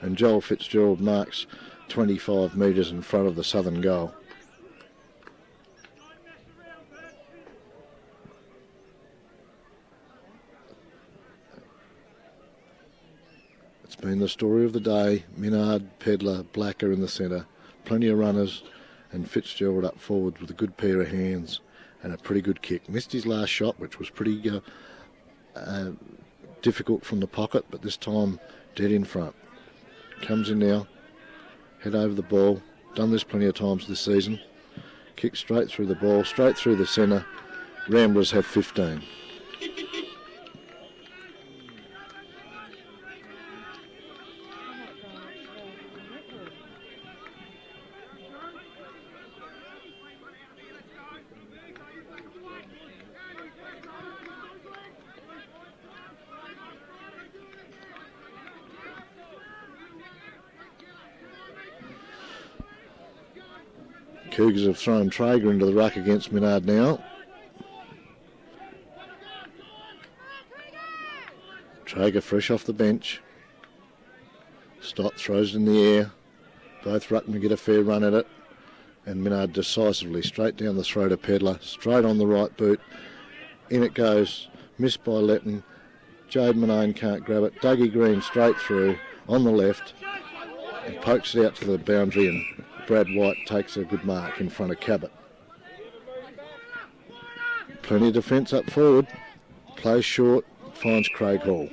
And Joel Fitzgerald marks 25 metres in front of the southern goal. It's been the story of the day. Minard, Pedler, Blacker in the centre. Plenty of runners, and Fitzgerald up forward with a good pair of hands and a pretty good kick. Missed his last shot, which was pretty difficult from the pocket, but this time dead in front. Comes in now. Head over the ball. Done this plenty of times this season. Kick straight through the ball, straight through the centre. Ramblers have 15. Cougars have thrown Traeger into the ruck against Minard now. Traeger fresh off the bench. Stott throws it in the air. Both ruckmen get a fair run at it. And Minard decisively straight down the throat of Pedler. Straight on the right boot. In it goes. Missed by Letton. Jade Manone can't grab it. Dougie Green straight through on the left. And pokes it out to the boundary, and Brad White takes a good mark in front of Cabot. Plenty of defence up forward. Plays short, finds Craig Hall.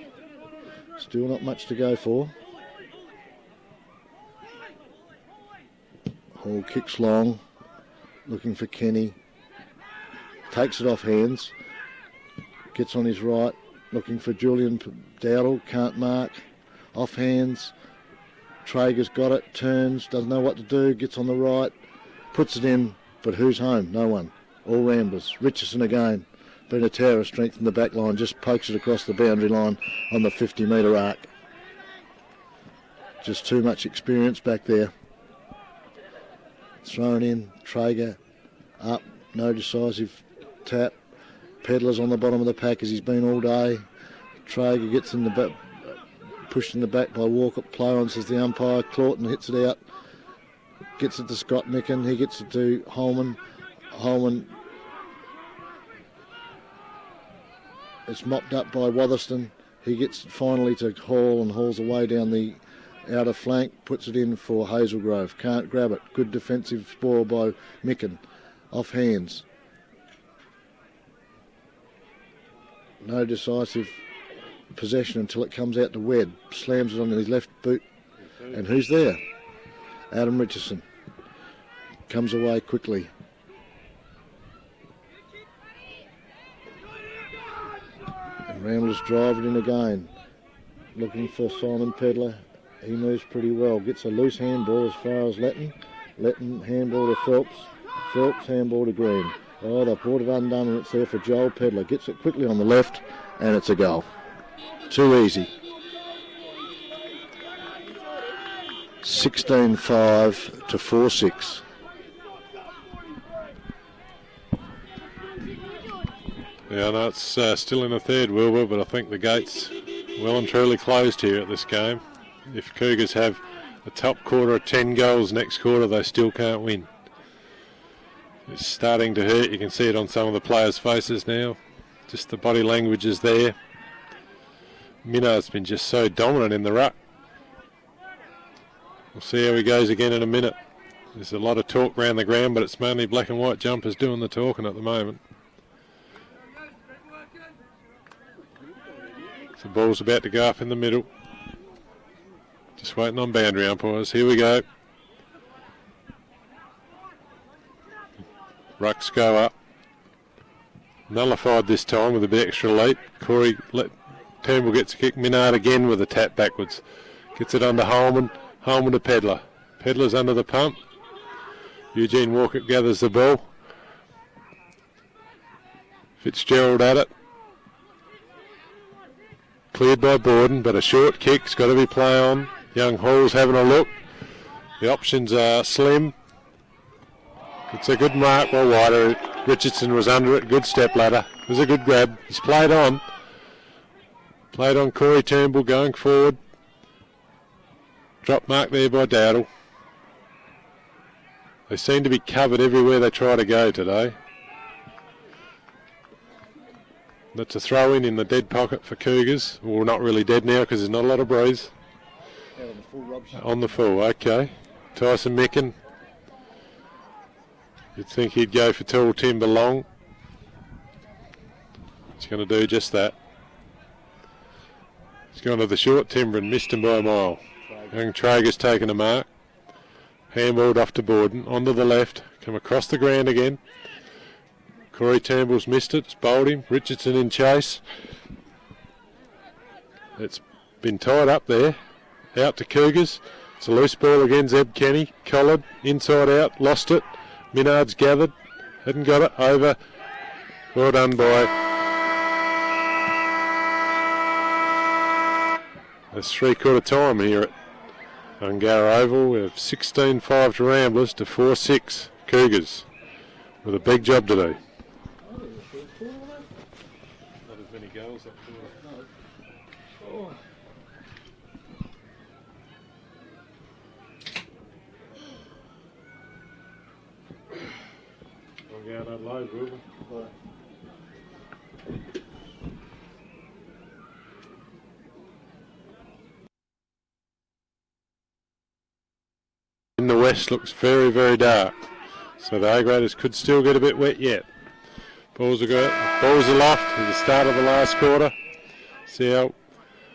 Still not much to go for. Hall kicks long, looking for Kenny. Takes it off hands. Gets on his right, looking for Julian Dowdle. Can't mark. Off hands. Traeger's got it, turns, doesn't know what to do, gets on the right, puts it in, but who's home? No one. All Ramblers. Richardson again. Been a tower of strength in the back line, just pokes it across the boundary line on the 50-metre arc. Just too much experience back there. Thrown in, Traeger up, no decisive tap. Pedler's on the bottom of the pack as he's been all day. Traeger gets in the back. Pushed in the back by Walker. Play on, says the umpire. Clawton hits it out. Gets it to Scott Micken. He gets it to Holman. Holman. It's mopped up by Wotherston. He gets it finally to Hall and hauls away down the outer flank. Puts it in for Hazelgrove. Can't grab it. Good defensive spoil by Micken. Off hands. No decisive possession until it comes out to Wed. Slams it on his left boot. And who's there? Adam Richardson. Comes away quickly. Ramblers drive it in again. Looking for Simon Pedler. He moves pretty well. Gets a loose handball as far as Letton. Letton handball to Phelps. Phelps handball to Green. Oh, they've brought it undone and it's there for Joel Pedler. Gets it quickly on the left and it's a goal. Too easy. 16-5 to 4-6. Yeah, I know it's still in the third, Wilbur, but I think the gate's well and truly closed here at this game. If Cougars have a top quarter of 10 goals next quarter, they still can't win. It's starting to hurt. You can see it on some of the players' faces now. Just the body language is there. Minard's been just so dominant in the ruck. We'll see how he goes again in a minute. There's a lot of talk around the ground, but it's mainly black and white jumpers doing the talking at the moment. The ball's about to go up in the middle. Just waiting on boundary umpires. Here we go. Rucks go up. Nullified this time with a bit extra late. Turnbull gets a kick. Minard again with a tap backwards. Gets it under Holman. Holman to Pedler. Pedler's under the pump. Eugene Walker gathers the ball. Fitzgerald at it. Cleared by Borden, but a short kick's got to be play on. Young Hall's having a look. The options are slim. It's a good mark by wider. Richardson was under it. Good step ladder. It was a good grab. He's played on. Played on Corey Turnbull going forward. Drop mark there by Dowdle. They seem to be covered everywhere they try to go today. That's a throw in the dead pocket for Cougars. Well, not really dead now because there's not a lot of breeze. On the full, Rob. On the full, okay. Tyson Micken. You'd think he'd go for tall timber long. He's going to do just that. He's gone to the short timber and missed him by a mile. Young Traeger's taken a mark. Handballed off to Borden. Onto the left. Come across the ground again. Corey Turnbull's missed it. It's bowled him. Richardson in chase. It's been tied up there. Out to Cougars. It's a loose ball again. Zeb Kenny. Collared. Inside out. Lost it. Minard's gathered. Hadn't got it. Over. Well done by... It's 3/4 time here at Ungara Oval. We have 16-5 to Ramblers to 4-6 Cougars. With a big job to do. Not as many goals up for. I'm going out low, Wilbur. In the west looks very, very dark. So the A-graders could still get a bit wet yet. Balls are aloft at the start of the last quarter. See how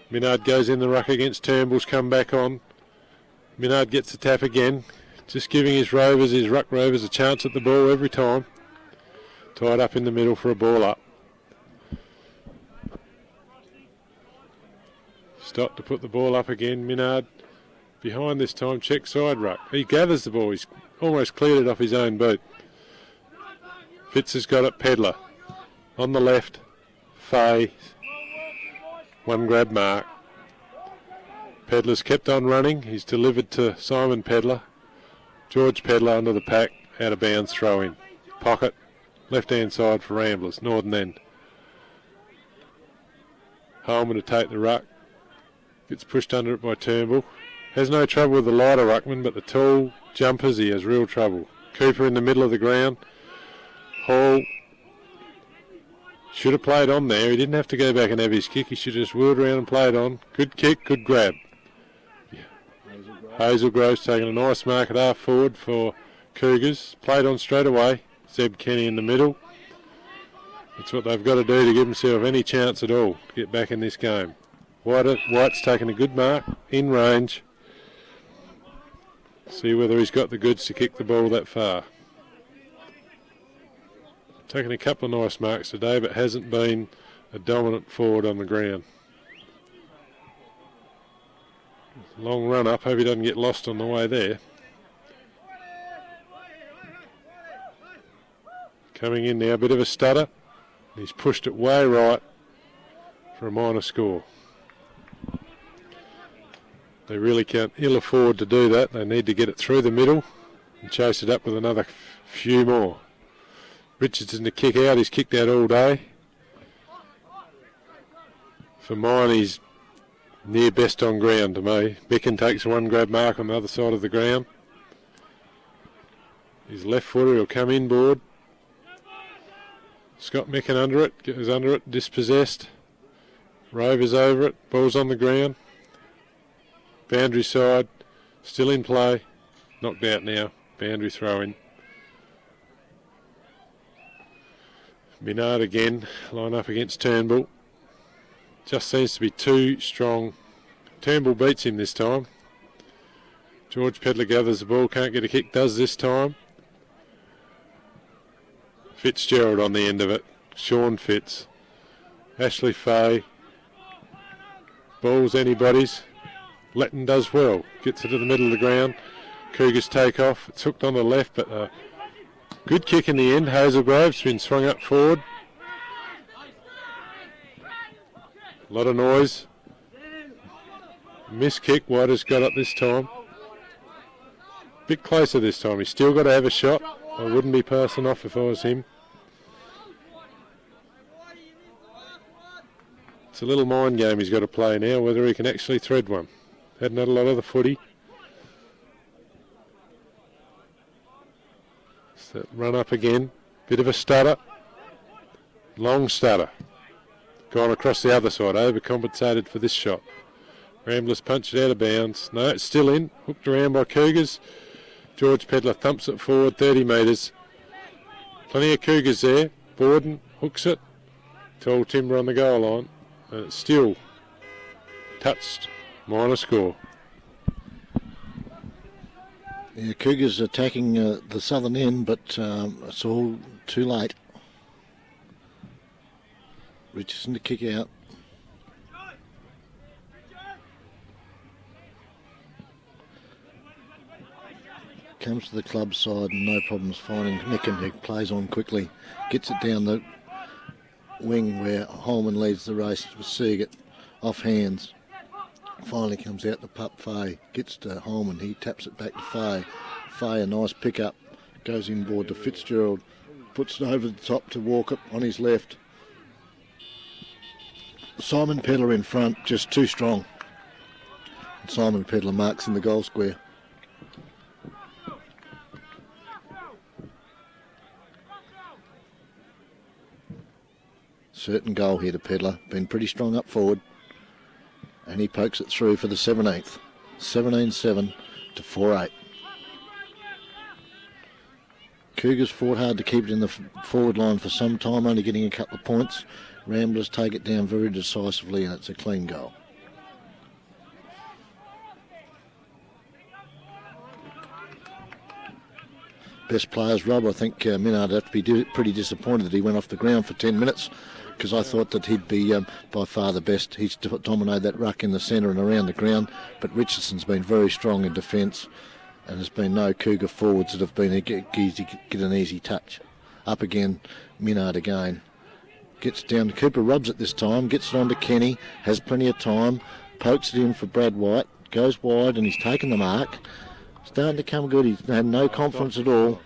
Minard goes in the ruck against Turnbull's come back on. Minard gets the tap again. Just giving his ruck rovers a chance at the ball every time. Tied up in the middle for a ball up. Stop to put the ball up again. Minard behind this time, check side ruck. He gathers the ball. He's almost cleared it off his own boot. Fitz has got it. Pedler on the left. Fay. One grab mark. Pedler's kept on running. He's delivered to Simon Pedler. George Pedler under the pack. Out of bounds, throw in. Pocket. Left hand side for Ramblers. Northern end. Holman to take the ruck. Gets pushed under it by Turnbull. Has no trouble with the lighter ruckman, but the tall jumpers, he has real trouble. Cooper in the middle of the ground. Hall should have played on there. He didn't have to go back and have his kick. He should have just wheeled around and played on. Good kick, good grab. Hazelgrove's taking a nice mark at half forward for Cougars. Played on straight away. Zeb Kenny in the middle. That's what they've got to do to give themselves any chance at all to get back in this game. White's taken a good mark, in range. See whether he's got the goods to kick the ball that far. Taken a couple of nice marks today, but hasn't been a dominant forward on the ground. Long run up, hope he doesn't get lost on the way there. Coming in now, a bit of a stutter. He's pushed it way right for a minor score. They really can't ill afford to do that. They need to get it through the middle and chase it up with another few more. Richardson to kick out. He's kicked out all day. For mine, he's near best on ground to me. Micken takes one grab mark on the other side of the ground. His left footer, he'll come inboard. Scott Micken under it, goes under it, dispossessed. Rovers over it, ball's on the ground. Boundary side, still in play. Knocked out now, boundary throw in. Minard again, line up against Turnbull. Just seems to be too strong. Turnbull beats him this time. George Pedler gathers the ball, can't get a kick, does this time. Fitzgerald on the end of it. Sean Fitz. Ashley Fay. Ball's anybody's. Letton does well. Gets it to the middle of the ground. Cougars take off. It's hooked on the left, but a good kick in the end. Hazelgrove's been swung up forward. A lot of noise. Miss kick. Whiter's got up this time. Bit closer this time. He's still got to have a shot. I wouldn't be passing off if I was him. It's a little mind game he's got to play now, whether he can actually thread one. Hadn't had a lot of the footy. So run up again. Bit of a stutter. Long stutter. Gone across the other side. Overcompensated for this shot. Ramblers punched it out of bounds. No, it's still in. Hooked around by Cougars. George Pedler thumps it forward 30 metres. Plenty of Cougars there. Borden hooks it. Tall timber on the goal line. And it's still touched. Minor score. Yeah, Cougars attacking the southern end, but it's all too late. Richardson to kick out. Comes to the club side and no problems finding Micken, who plays on quickly. Gets it down the wing where Holman leads the race with Seagate off hands. Finally comes out to Pup Fay. Gets to Holman. He taps it back to Fay. Fay, a nice pick-up. Goes inboard to Fitzgerald. Puts it over the top to Walker on his left. Simon Pedler in front, just too strong. And Simon Pedler marks in the goal square. Certain goal here to Pedler. Been pretty strong up forward. And he pokes it through for the 17th. 17-7 to 4-8. Cougars fought hard to keep it in the forward line for some time, only getting a couple of points. Ramblers take it down very decisively, and it's a clean goal. Best players, Rob. I think Minard had to be pretty disappointed that he went off the ground for 10 minutes, because I thought that he'd be by far the best. He's dominated that ruck in the centre and around the ground, but Richardson's been very strong in defence, and there's been no Cougar forwards that have been get an easy touch. Up again, Minard again. Gets down to Cooper, rubs it this time, gets it on to Kenny, has plenty of time, pokes it in for Brad White, goes wide and he's taken the mark. Starting to come good. He's had no confidence at all.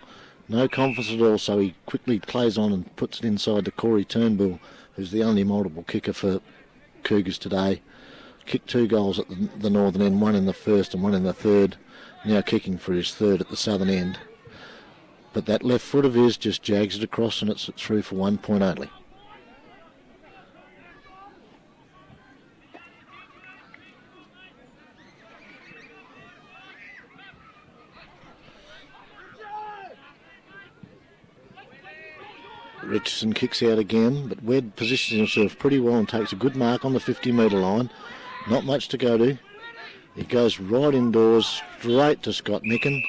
No confidence at all, so he quickly plays on and puts it inside to Corey Turnbull, who's the only multiple kicker for Cougars today. Kicked 2 goals at the northern end, 1 in the first and 1 in the third. Now kicking for his third at the southern end. But that left foot of his just jags it across and it's through for 1 point only. Richardson kicks out again, but Wedd positions himself pretty well and takes a good mark on the 50-metre line. Not much to go to. He goes right indoors, straight to Scott Micken,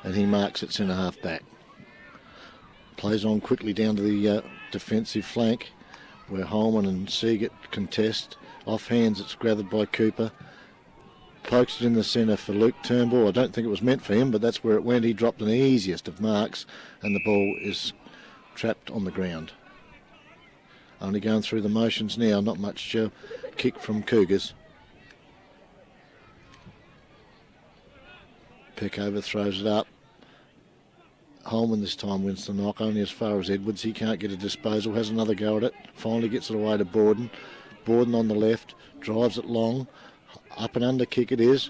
and he marks it centre half back. Plays on quickly down to the defensive flank, where Holman and Seagate contest. Off hands, it's gathered by Cooper. Pokes it in the centre for Luke Turnbull. I don't think it was meant for him, but that's where it went. He dropped an easiest of marks, and the ball is trapped on the ground. Only going through the motions now, not much kick from Cougars. Peckover throws it up. Holman this time wins the knock, only as far as Edwards. He can't get a disposal, has another go at it. Finally gets it away to Borden. Borden on the left, drives it long. Up and under kick it is.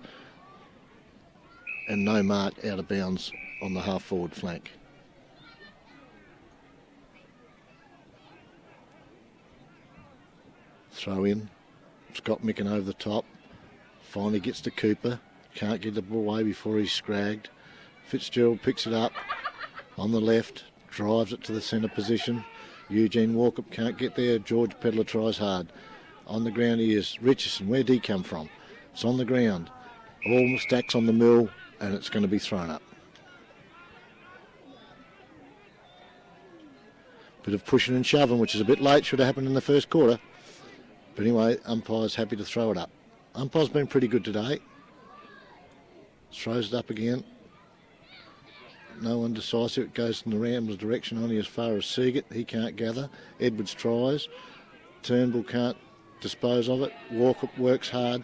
And no mark, out of bounds on the half-forward flank. Throw in. Scott Micken over the top. Finally gets to Cooper. Can't get the ball away before he's scragged. Fitzgerald picks it up on the left. Drives it to the centre position. Eugene Walkup can't get there. George Pedler tries hard. On the ground he is. Richardson, where'd he come from? It's on the ground. All stacks on the mill, and it's going to be thrown up. Bit of pushing and shoving, which is a bit late. Should have happened in the first quarter. But anyway, umpire's happy to throw it up. Umpire's been pretty good today. Throws it up again. No one decisive. It goes in the Ramblers' direction only as far as Seagate. He can't gather. Edwards tries. Turnbull can't dispose of it. Walkup works hard.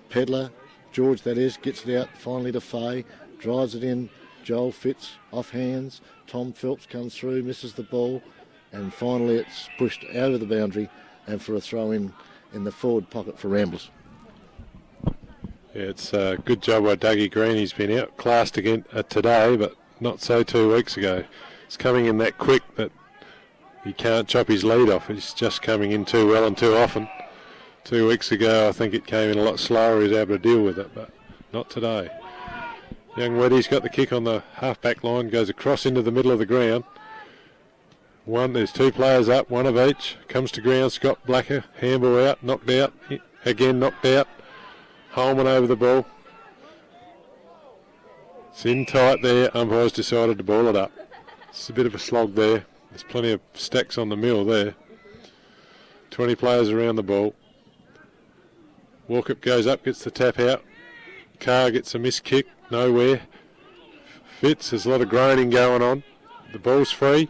Pedler, George that is, gets it out finally to Fay. Drives it in. Joel Fitz off hands. Tom Phelps comes through, misses the ball. And finally it's pushed out of the boundary and for a throw in the forward pocket for Ramblers. Yeah, it's a good job by Dougie Green. He's been outclassed again today, but not so 2 weeks ago. It's coming in that quick that he can't chop his lead off. He's just coming in too well and too often. 2 weeks ago, I think it came in a lot slower. He was able to deal with it, but not today. Young Weddy's got the kick on the half-back line, goes across into the middle of the ground. There's 2 players up, one of each. Comes to ground, Scott Blacker, handball out, knocked out, again knocked out. Holman over the ball. It's in tight there, umpires decided to ball it up. It's a bit of a slog there. There's plenty of stacks on the mill there. 20 players around the ball. Walkup goes up, gets the tap out. Carr gets a missed kick, nowhere. Fitz, there's a lot of groaning going on. The ball's free.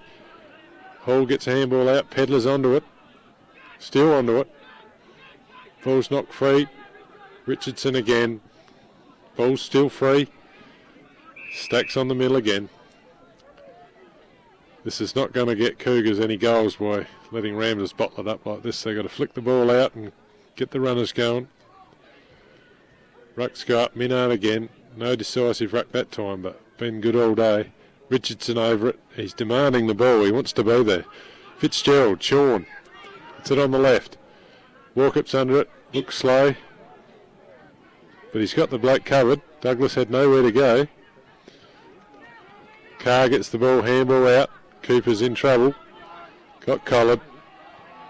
Hall gets a handball out, Pedler's onto it. Still onto it. Ball's knocked free. Richardson again. Ball's still free. Stacks on the middle again. This is not going to get Cougars any goals by letting Ramblers bottle it up like this. They've got to flick the ball out and get the runners going. Ruck's go up, Minard again. No decisive ruck that time, but been good all day. Richardson over it. He's demanding the ball. He wants to be there. Fitzgerald, Sean. It's it on the left. Walkup's under it. Looks slow. But he's got the bloke covered. Douglas had nowhere to go. Carr gets the ball, handball out. Cooper's in trouble. Got collared.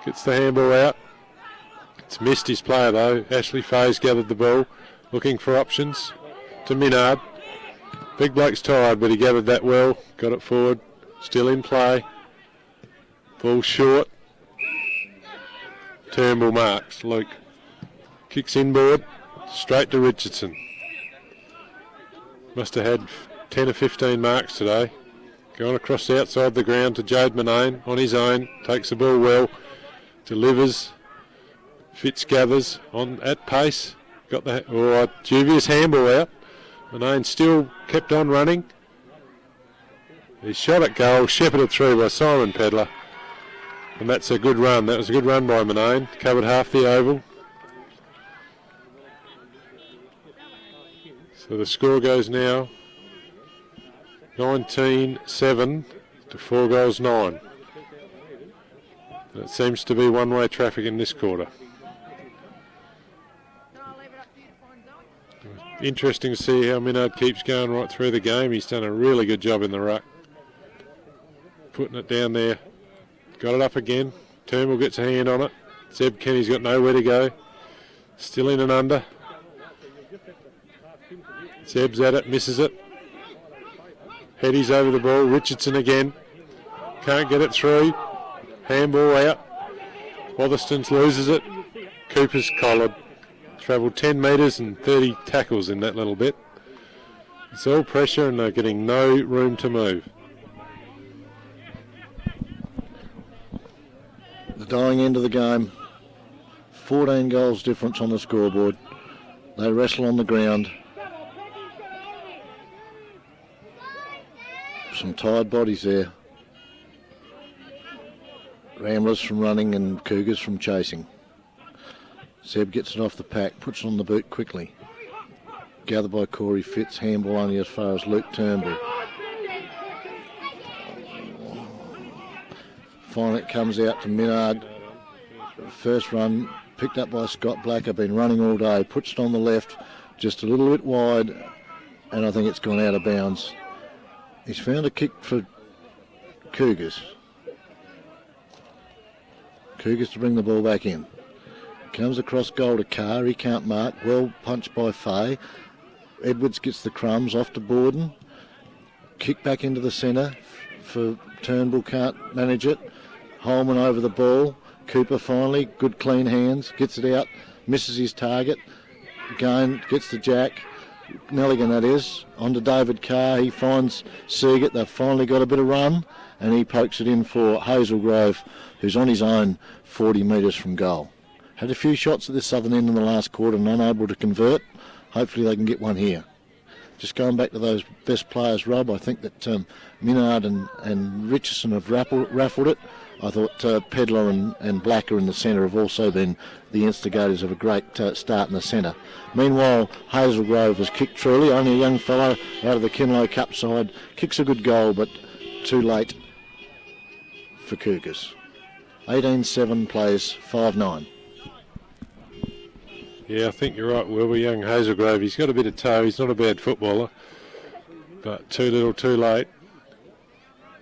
Gets the handball out. It's missed his player though. Ashley Faye's gathered the ball. Looking for options to Minard. Big bloke's tired, but he gathered that well. Got it forward. Still in play. Ball short. Turnbull marks. Luke kicks inboard. Straight to Richardson. Must have had 10 or 15 marks today. Going across the outside the ground to Jade Manane on his own. Takes the ball well. Delivers. Fitz gathers on at pace. Got the dubious handball out. Manane still kept on running. He shot at goal, shepherded through by Simon Pedler. And that's a good run. That was a good run by Manane. Covered half the oval. So the score goes now 19-7 to 4 goals 9. And it seems to be one-way traffic in this quarter. Interesting to see how Minard keeps going right through the game. He's done a really good job in the ruck. Putting it down there. Got it up again. Turnbull gets a hand on it. Zeb Kenny's got nowhere to go. Still in and under. Zeb's at it, misses it. Headies over the ball. Richardson again. Can't get it through. Handball out. Watherston's loses it. Cooper's collared. Travelled 10 metres and 30 tackles in that little bit. It's all pressure and they're getting no room to move. The dying end of the game. 14 goals difference on the scoreboard. They wrestle on the ground. Some tired bodies there. Ramblers from running and Cougars from chasing. Seb gets it off the pack, puts it on the boot quickly. Gathered by Corey Fitz, handball only as far as Luke Turnbull. Finally it comes out to Minard. First run picked up by Scott Blacker, been running all day, puts it on the left, just a little bit wide, and I think it's gone out of bounds. He's found a kick for Cougars. Cougars to bring the ball back in. Comes across goal to Carr, he can't mark, well punched by Fay. Edwards gets the crumbs off to Borden. Kick back into the centre for Turnbull, can't manage it. Holman over the ball. Cooper finally, good clean hands, gets it out, misses his target. Again, gets the jack. Nelligan, that is, on to David Carr. He finds Seagate. They've finally got a bit of run, and he pokes it in for Hazelgrove, who's on his own 40 metres from goal. Had a few shots at this southern end in the last quarter and unable to convert. Hopefully they can get one here. Just going back to those best players, Rob, I think that Minard and Richardson have raffled it. I thought Pedler and Blacker in the centre have also been the instigators of a great start in the centre. Meanwhile, Hazelgrove has kicked truly, only a young fellow out of the Kinlow Cup side. Kicks a good goal, but too late for Cougars. 18-7 plays 5-9. Yeah, I think you're right, Wilbur. Young Hazelgrove, he's got a bit of toe. He's not a bad footballer, but too little, too late.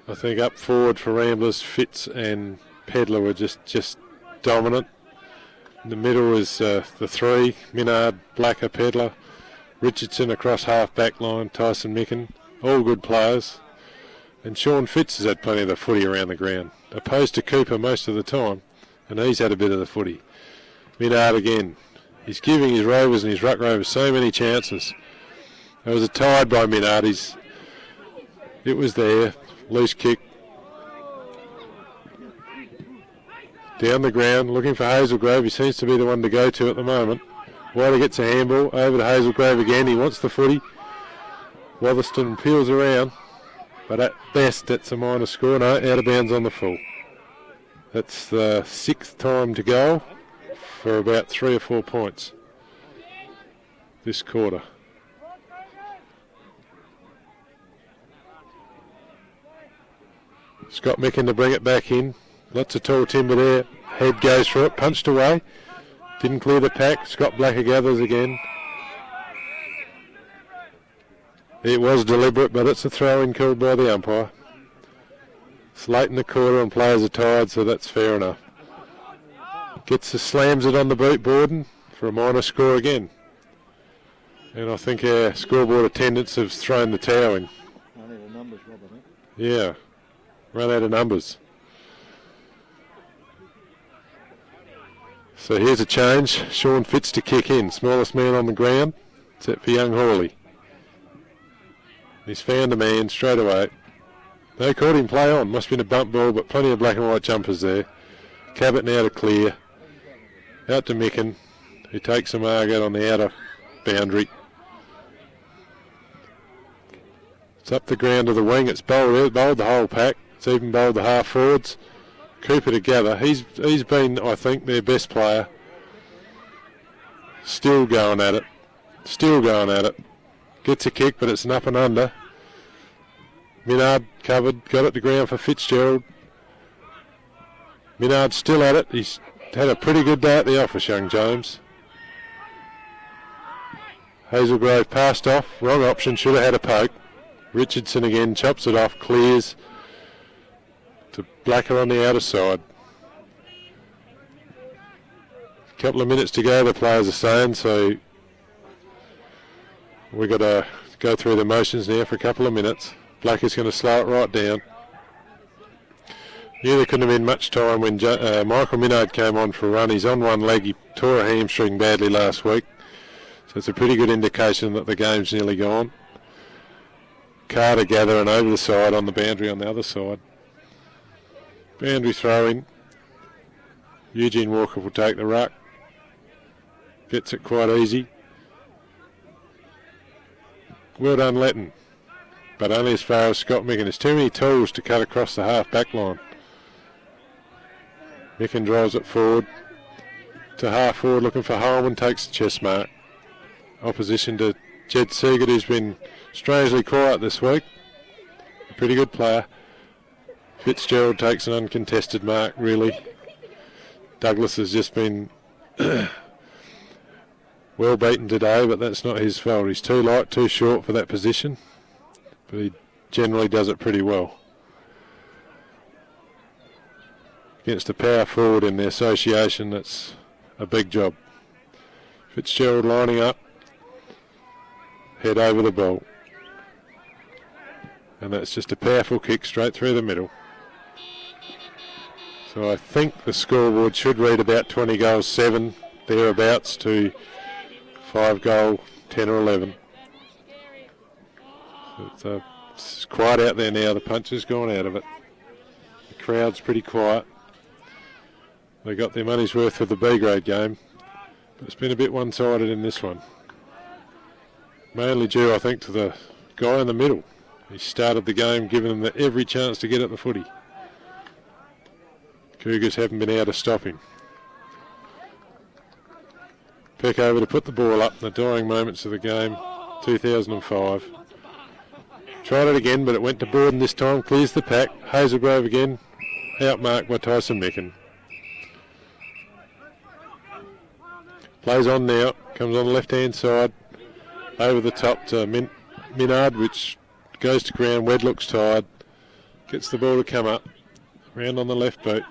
I think up forward for Ramblers, Fitz and Pedler were just dominant. In the middle was the three, Minard, Blacker, Pedler, Richardson across half-back line, Tyson Micken, all good players. And Sean Fitz has had plenty of the footy around the ground, opposed to Cooper most of the time, and he's had a bit of the footy. Minard again. He's giving his Rovers and his Ruck Rovers so many chances. There was a tide by Minard. It was there. Loose kick. Down the ground, looking for Hazelgrove. He seems to be the one to go to at the moment. Wilder gets a handball. Over to Hazelgrove again. He wants the footy. Watherston peels around. But at best, that's a minor score. No, out of bounds on the full. That's the sixth time to go for about 3 or 4 points this quarter. Scott Micken to bring it back in. Lots of tall timber there. Head goes for it, punched away. Didn't clear the pack. Scott Blacker gathers again. It was deliberate, but it's a throw-in called by the umpire. It's late in the quarter and players are tired, so that's fair enough. Slams it on the boot, Borden, for a minor score again. And I think our scoreboard attendants have thrown the towel in. Run out of numbers, Rob, I think. Yeah, run out of numbers. So here's a change. Sean Fitz to kick in. Smallest man on the ground, except for young Hawley. He's found a man straight away. They caught him play on. Must have been a bump ball, but plenty of black and white jumpers there. Cabot now to clear. Out to Micken, who takes a mark out on the outer boundary. It's up the ground to the wing. It's bowled out, bowled the whole pack. It's even bowled the half forwards. Cooper together. He's been, I think, their best player. Still going at it. Still going at it. Gets a kick, but it's an up and under. Minard covered, got it to ground for Fitzgerald. Minard's still at it. He's had a pretty good day at the office, young James. Hazelgrove passed off. Wrong option, should have had a poke. Richardson again chops it off, clears to Blacker on the outer side. A couple of minutes to go, the players are saying, so we've got to go through the motions now for a couple of minutes. Blacker's going to slow it right down. Yeah, there couldn't have been much time when Michael Minard came on for a run. He's on one leg. He tore a hamstring badly last week. So it's a pretty good indication that the game's nearly gone. Carter gathering over the side on the boundary on the other side. Boundary throw in. Eugene Walker will take the ruck. Gets it quite easy. Well done, Letton. But only as far as Scott Micken. There's too many tools to cut across the half-back line. Micken drives it forward to half forward, looking for Holman, takes the chest mark. Opposition to Jed Seagate, who's been strangely quiet this week. A pretty good player. Fitzgerald takes an uncontested mark, really. Douglas has just been well beaten today, but that's not his fault. He's too light, too short for that position, but he generally does it pretty well. Against a power forward in the association, that's a big job. Fitzgerald lining up, head over the ball. And that's just a powerful kick straight through the middle. So I think the scoreboard should read about 20 goals, 7 thereabouts to 5 goal, 10 or 11. So it's quiet out there now. The punch has gone out of it. The crowd's pretty quiet. They got their money's worth with the B grade game, but it's been a bit one-sided in this one. Mainly due, I think, to the guy in the middle. He started the game giving them every chance to get at the footy. Cougars haven't been able to stop him. Peck over to put the ball up in the dying moments of the game, 2005. Tried it again, but it went to Borden this time, clears the pack. Hazelgrove again, outmarked by Tyson Micken. Plays on now, comes on the left-hand side, over the top to Minard, which goes to ground. Wedlock's tired, gets the ball to come up, round on the left boot.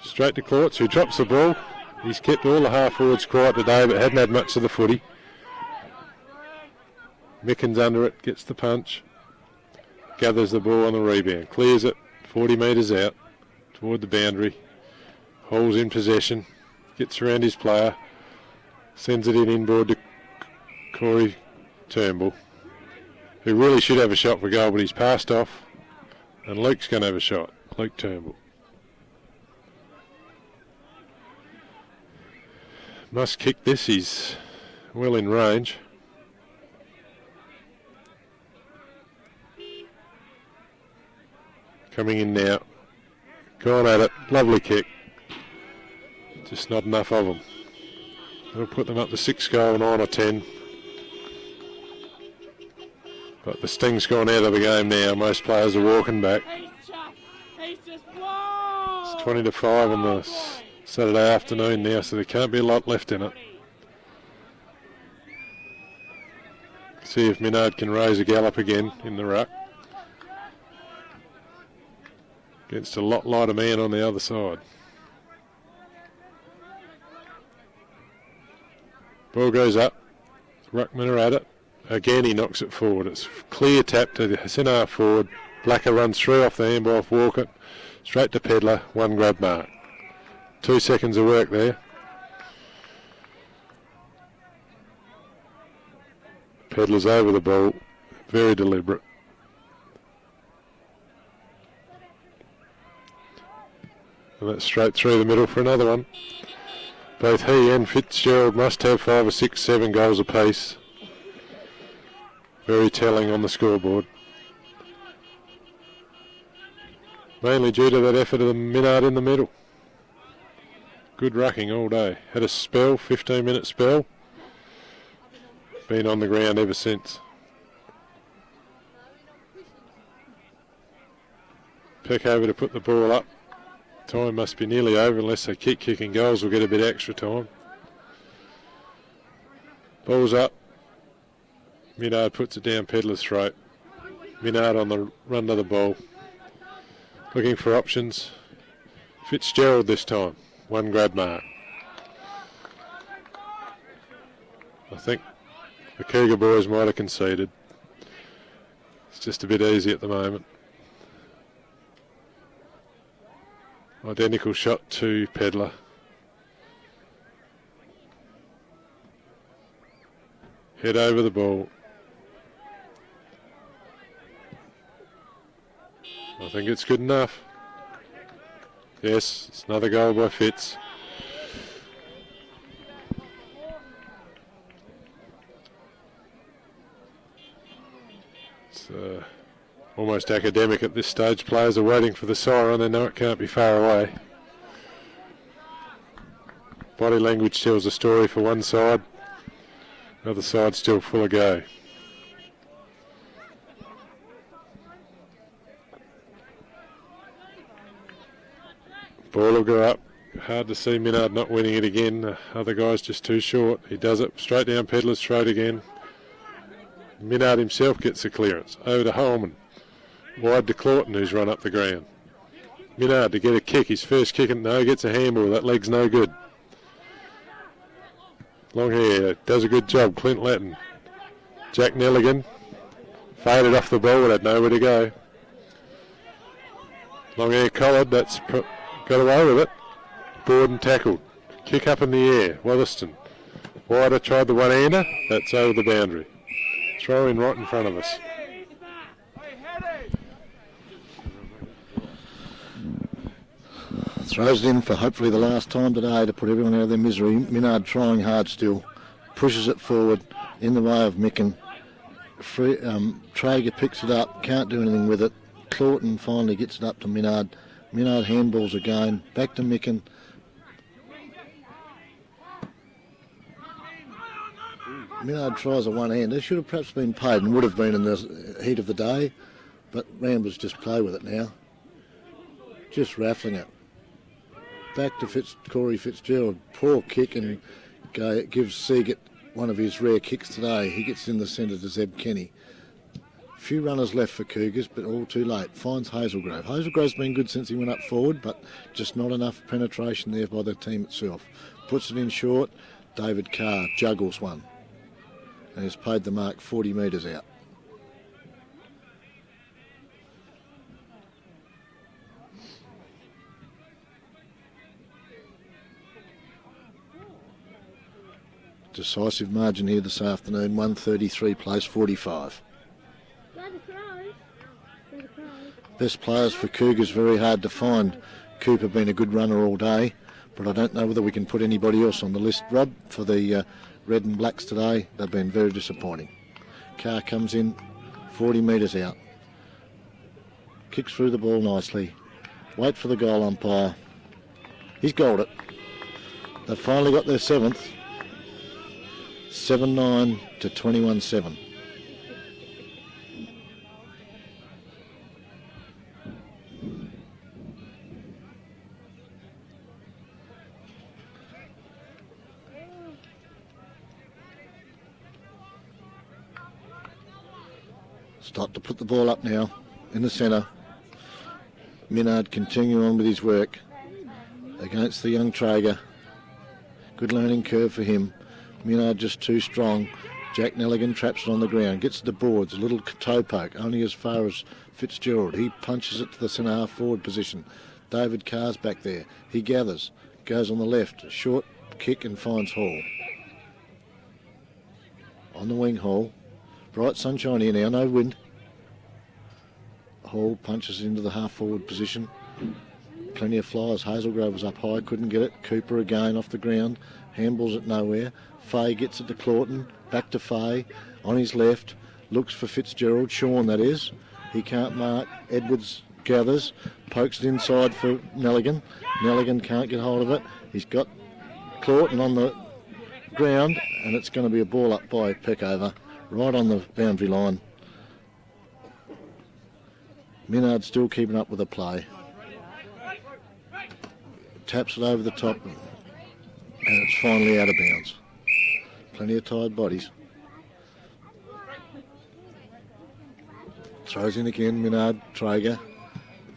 Straight to Klortz, who drops the ball. He's kept all the half-forwards quiet today, but hadn't had much of the footy. Micken's under it, gets the punch, gathers the ball on the rebound, clears it 40 metres out toward the boundary, holds in possession, gets around his player, sends it inboard to Corey Turnbull, who really should have a shot for goal, but he's passed off, and Luke's going to have a shot. Luke Turnbull. Must kick this, he's well in range. Coming in now. Gone at it, lovely kick. Just not enough of them. That'll put them up to 6 goal, 9 or 10. But the sting's gone out of the game now. Most players are walking back. It's 20 to 5 on the Saturday afternoon now, so there can't be a lot left in it. See if Minard can raise a gallop again in the ruck. Against a lot lighter man on the other side. Ball goes up. Ruckman are at it. Again he knocks it forward. It's clear tap to the centre forward. Blacker runs through off the handball off Walker. Straight to Pedlar. 1 grab mark. 2 seconds of work there. Pedlar's over the ball. Very deliberate. And that's straight through the middle for another one. Both he and Fitzgerald must have 5 or 6, 7 goals apiece. Very telling on the scoreboard. Mainly due to that effort of the Minard in the middle. Good rucking all day. Had a spell, 15-minute spell. Been on the ground ever since. Peck over to put the ball up. Time must be nearly over unless they keep kicking goals. We'll get a bit extra time. Ball's up. Minard puts it down Pedlar's throat. Minard on the run to the ball. Looking for options. Fitzgerald this time. 1 grab mark. I think the Cougar boys might have conceded. It's just a bit easy at the moment. Identical shot to Pedler. Head over the ball. I think it's good enough. Yes, it's another goal by Fitz. It's almost academic at this stage. Players are waiting for the siren. They know it can't be far away. Body language tells a story for one side. The other side's still full of go. Ball will go up. Hard to see Minard not winning it again. Other guy's just too short. He does it straight down Pedler's throat again. Minard himself gets the clearance. Over to Holman. Wide to Claughton, who's run up the ground. Minard to get a kick. His first kick, and no, gets a handball. That leg's no good. Long hair does a good job. Clint Latin. Jack Nelligan faded off the ball, but had nowhere to go. Long hair collared. That's got away with it. Borden tackled. Kick up in the air. Wollaston. Wider tried the one-hander. That's over the boundary. Throw in right in front of us. Throws it in for hopefully the last time today to put everyone out of their misery. Minard trying hard still. Pushes it forward in the way of Micken. Traeger picks it up. Can't do anything with it. Claughton finally gets it up to Minard. Minard handballs again. Back to Micken. Minard tries a one-hander. Should have perhaps been paid and would have been in the heat of the day. But Ramblers just play with it now. Just raffling it. Back to Corey Fitzgerald. Poor kick, and gives Seagate one of his rare kicks today. He gets in the centre to Zeb Kenny. Few runners left for Cougars, but all too late. Finds Hazelgrove. Hazelgrove's been good since he went up forward, but just not enough penetration there by the team itself. Puts it in short. David Carr juggles one and has paid the mark 40 metres out. Decisive margin here this afternoon, 133 plays 45. Best players for Cougars, very hard to find. Cooper been a good runner all day, but I don't know whether we can put anybody else on the list, Rob, for the Red and Blacks today. They've been very disappointing. Carr comes in, 40 metres out. Kicks through the ball nicely. Wait for the goal umpire. He's goaled it. They've finally got their seventh. 7-9 to 21-7. Start to put the ball up now in the centre. Minard continuing on with his work against the young Traeger. Good learning curve for him. Minard just too strong. Jack Nelligan traps it on the ground, gets the boards, a little toe poke, only as far as Fitzgerald. He punches it to the centre half forward position. David Carr's back there. He gathers, goes on the left, short kick and finds Hall. On the wing, Hall. Bright sunshine here now, no wind. Hall punches into the half forward position. Plenty of flyers. Hazelgrove was up high, couldn't get it. Cooper again off the ground. Handballs it nowhere. Fay gets it to Claughton. Back to Fay. On his left. Looks for Fitzgerald. Sean, that is. He can't mark. Edwards gathers. Pokes it inside for Nelligan. Nelligan can't get hold of it. He's got Claughton on the ground, and it's going to be a ball up by Peckover. Right on the boundary line. Minard still keeping up with the play. Taps it over the top, and it's finally out of bounds. Plenty of tired bodies. Throws in again, Minard, Traeger.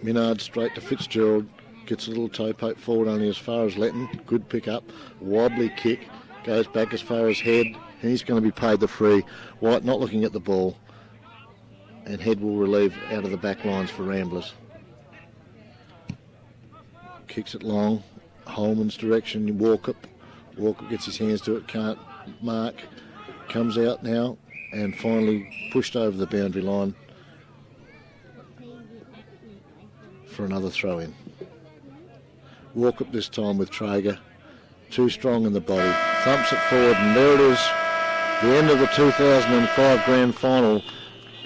Minard straight to Fitzgerald. Gets a little toe poke forward only as far as Letton. Good pick up. Wobbly kick. Goes back as far as Head. And he's going to be paid the free. White not looking at the ball. And Head will relieve out of the back lines for Ramblers. Kicks it long. Holman's direction. Walkup. Walkup gets his hands to it. Can't mark. Comes out now and finally pushed over the boundary line for another throw in. Walkup this time with Traeger. Too strong in the body. Thumps it forward, and there it is. The end of the 2005 Grand Final.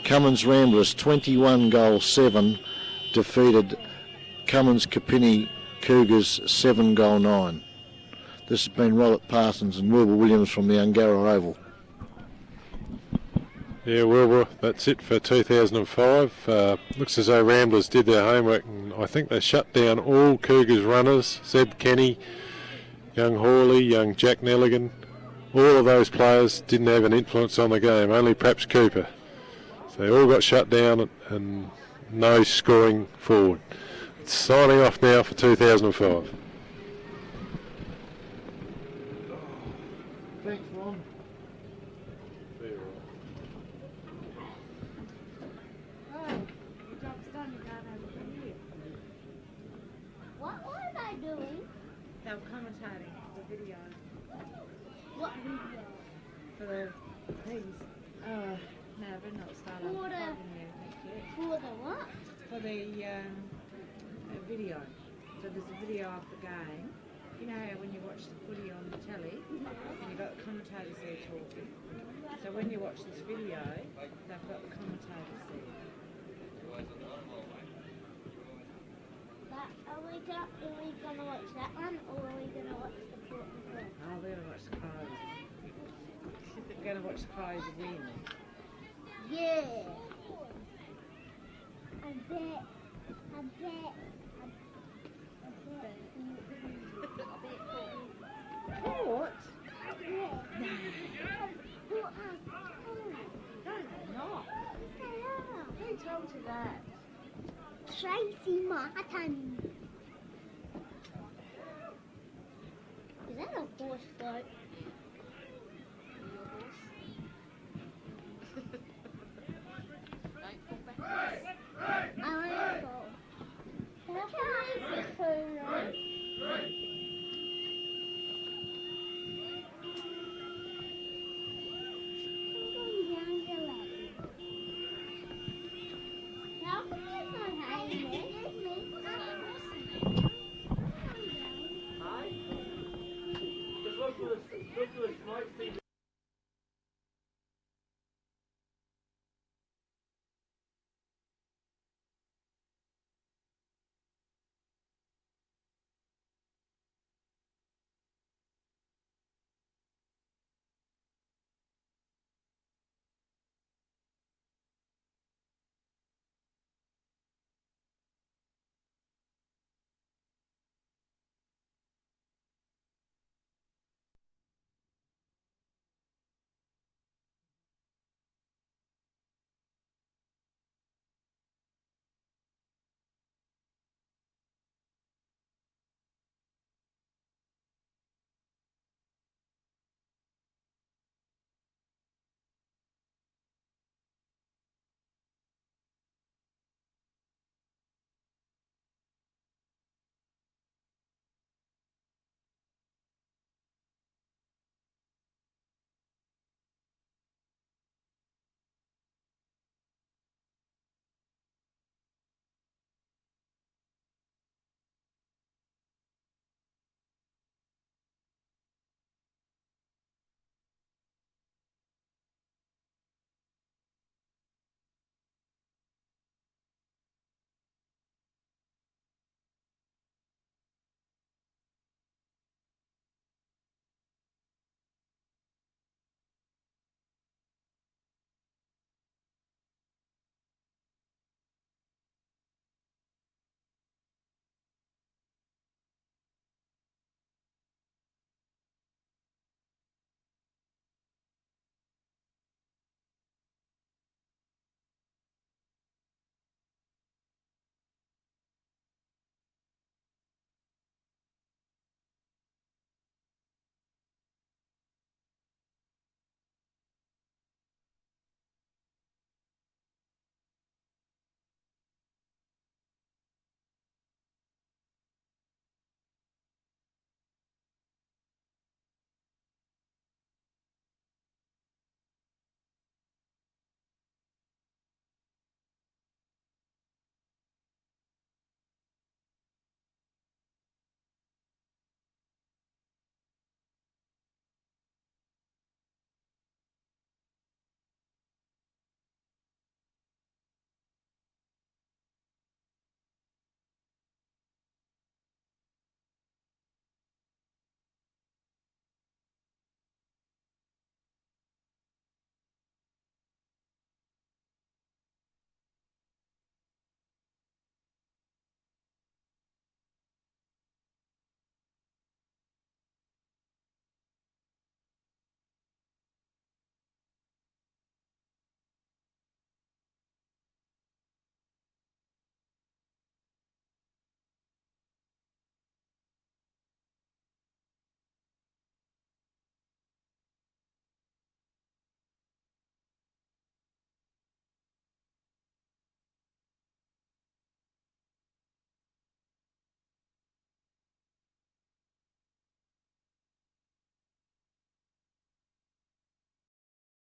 Cummins Ramblers 21-7 defeated Cummins Kapini Cougars 7-9. This has been Robert Parsons and Wilbur Williams from the Ungara Oval. Yeah, Wilbur, that's it for 2005. Looks as though Ramblers did their homework, and I think they shut down all Cougars runners. Zeb Kenny, young Hawley, young Jack Nelligan. All of those players didn't have an influence on the game, only perhaps Cooper. So they all got shut down and no scoring forward. It's signing off now for 2005. Thanks, Ron. What were they doing? They were commentating the video What video? for the things. Oh, no, we're not starting For the- plugging anything yet. For the what? For the video. So there's a video of the game. You know how when you watch the footy on the telly, and you've got the commentators there talking. So when you watch this video, they've got the commentators there. Are we gonna watch that one, or are we gonna watch the Port and Port? Oh, we're going to watch the Crows. We're going to watch the Crows win. Yeah. I bet. I bet. What? Yeah. No, they're not. Who told you that? Tracy Martin. Is that a horse boat? I want to go. Can I try this phone? Just look for the smoke thing.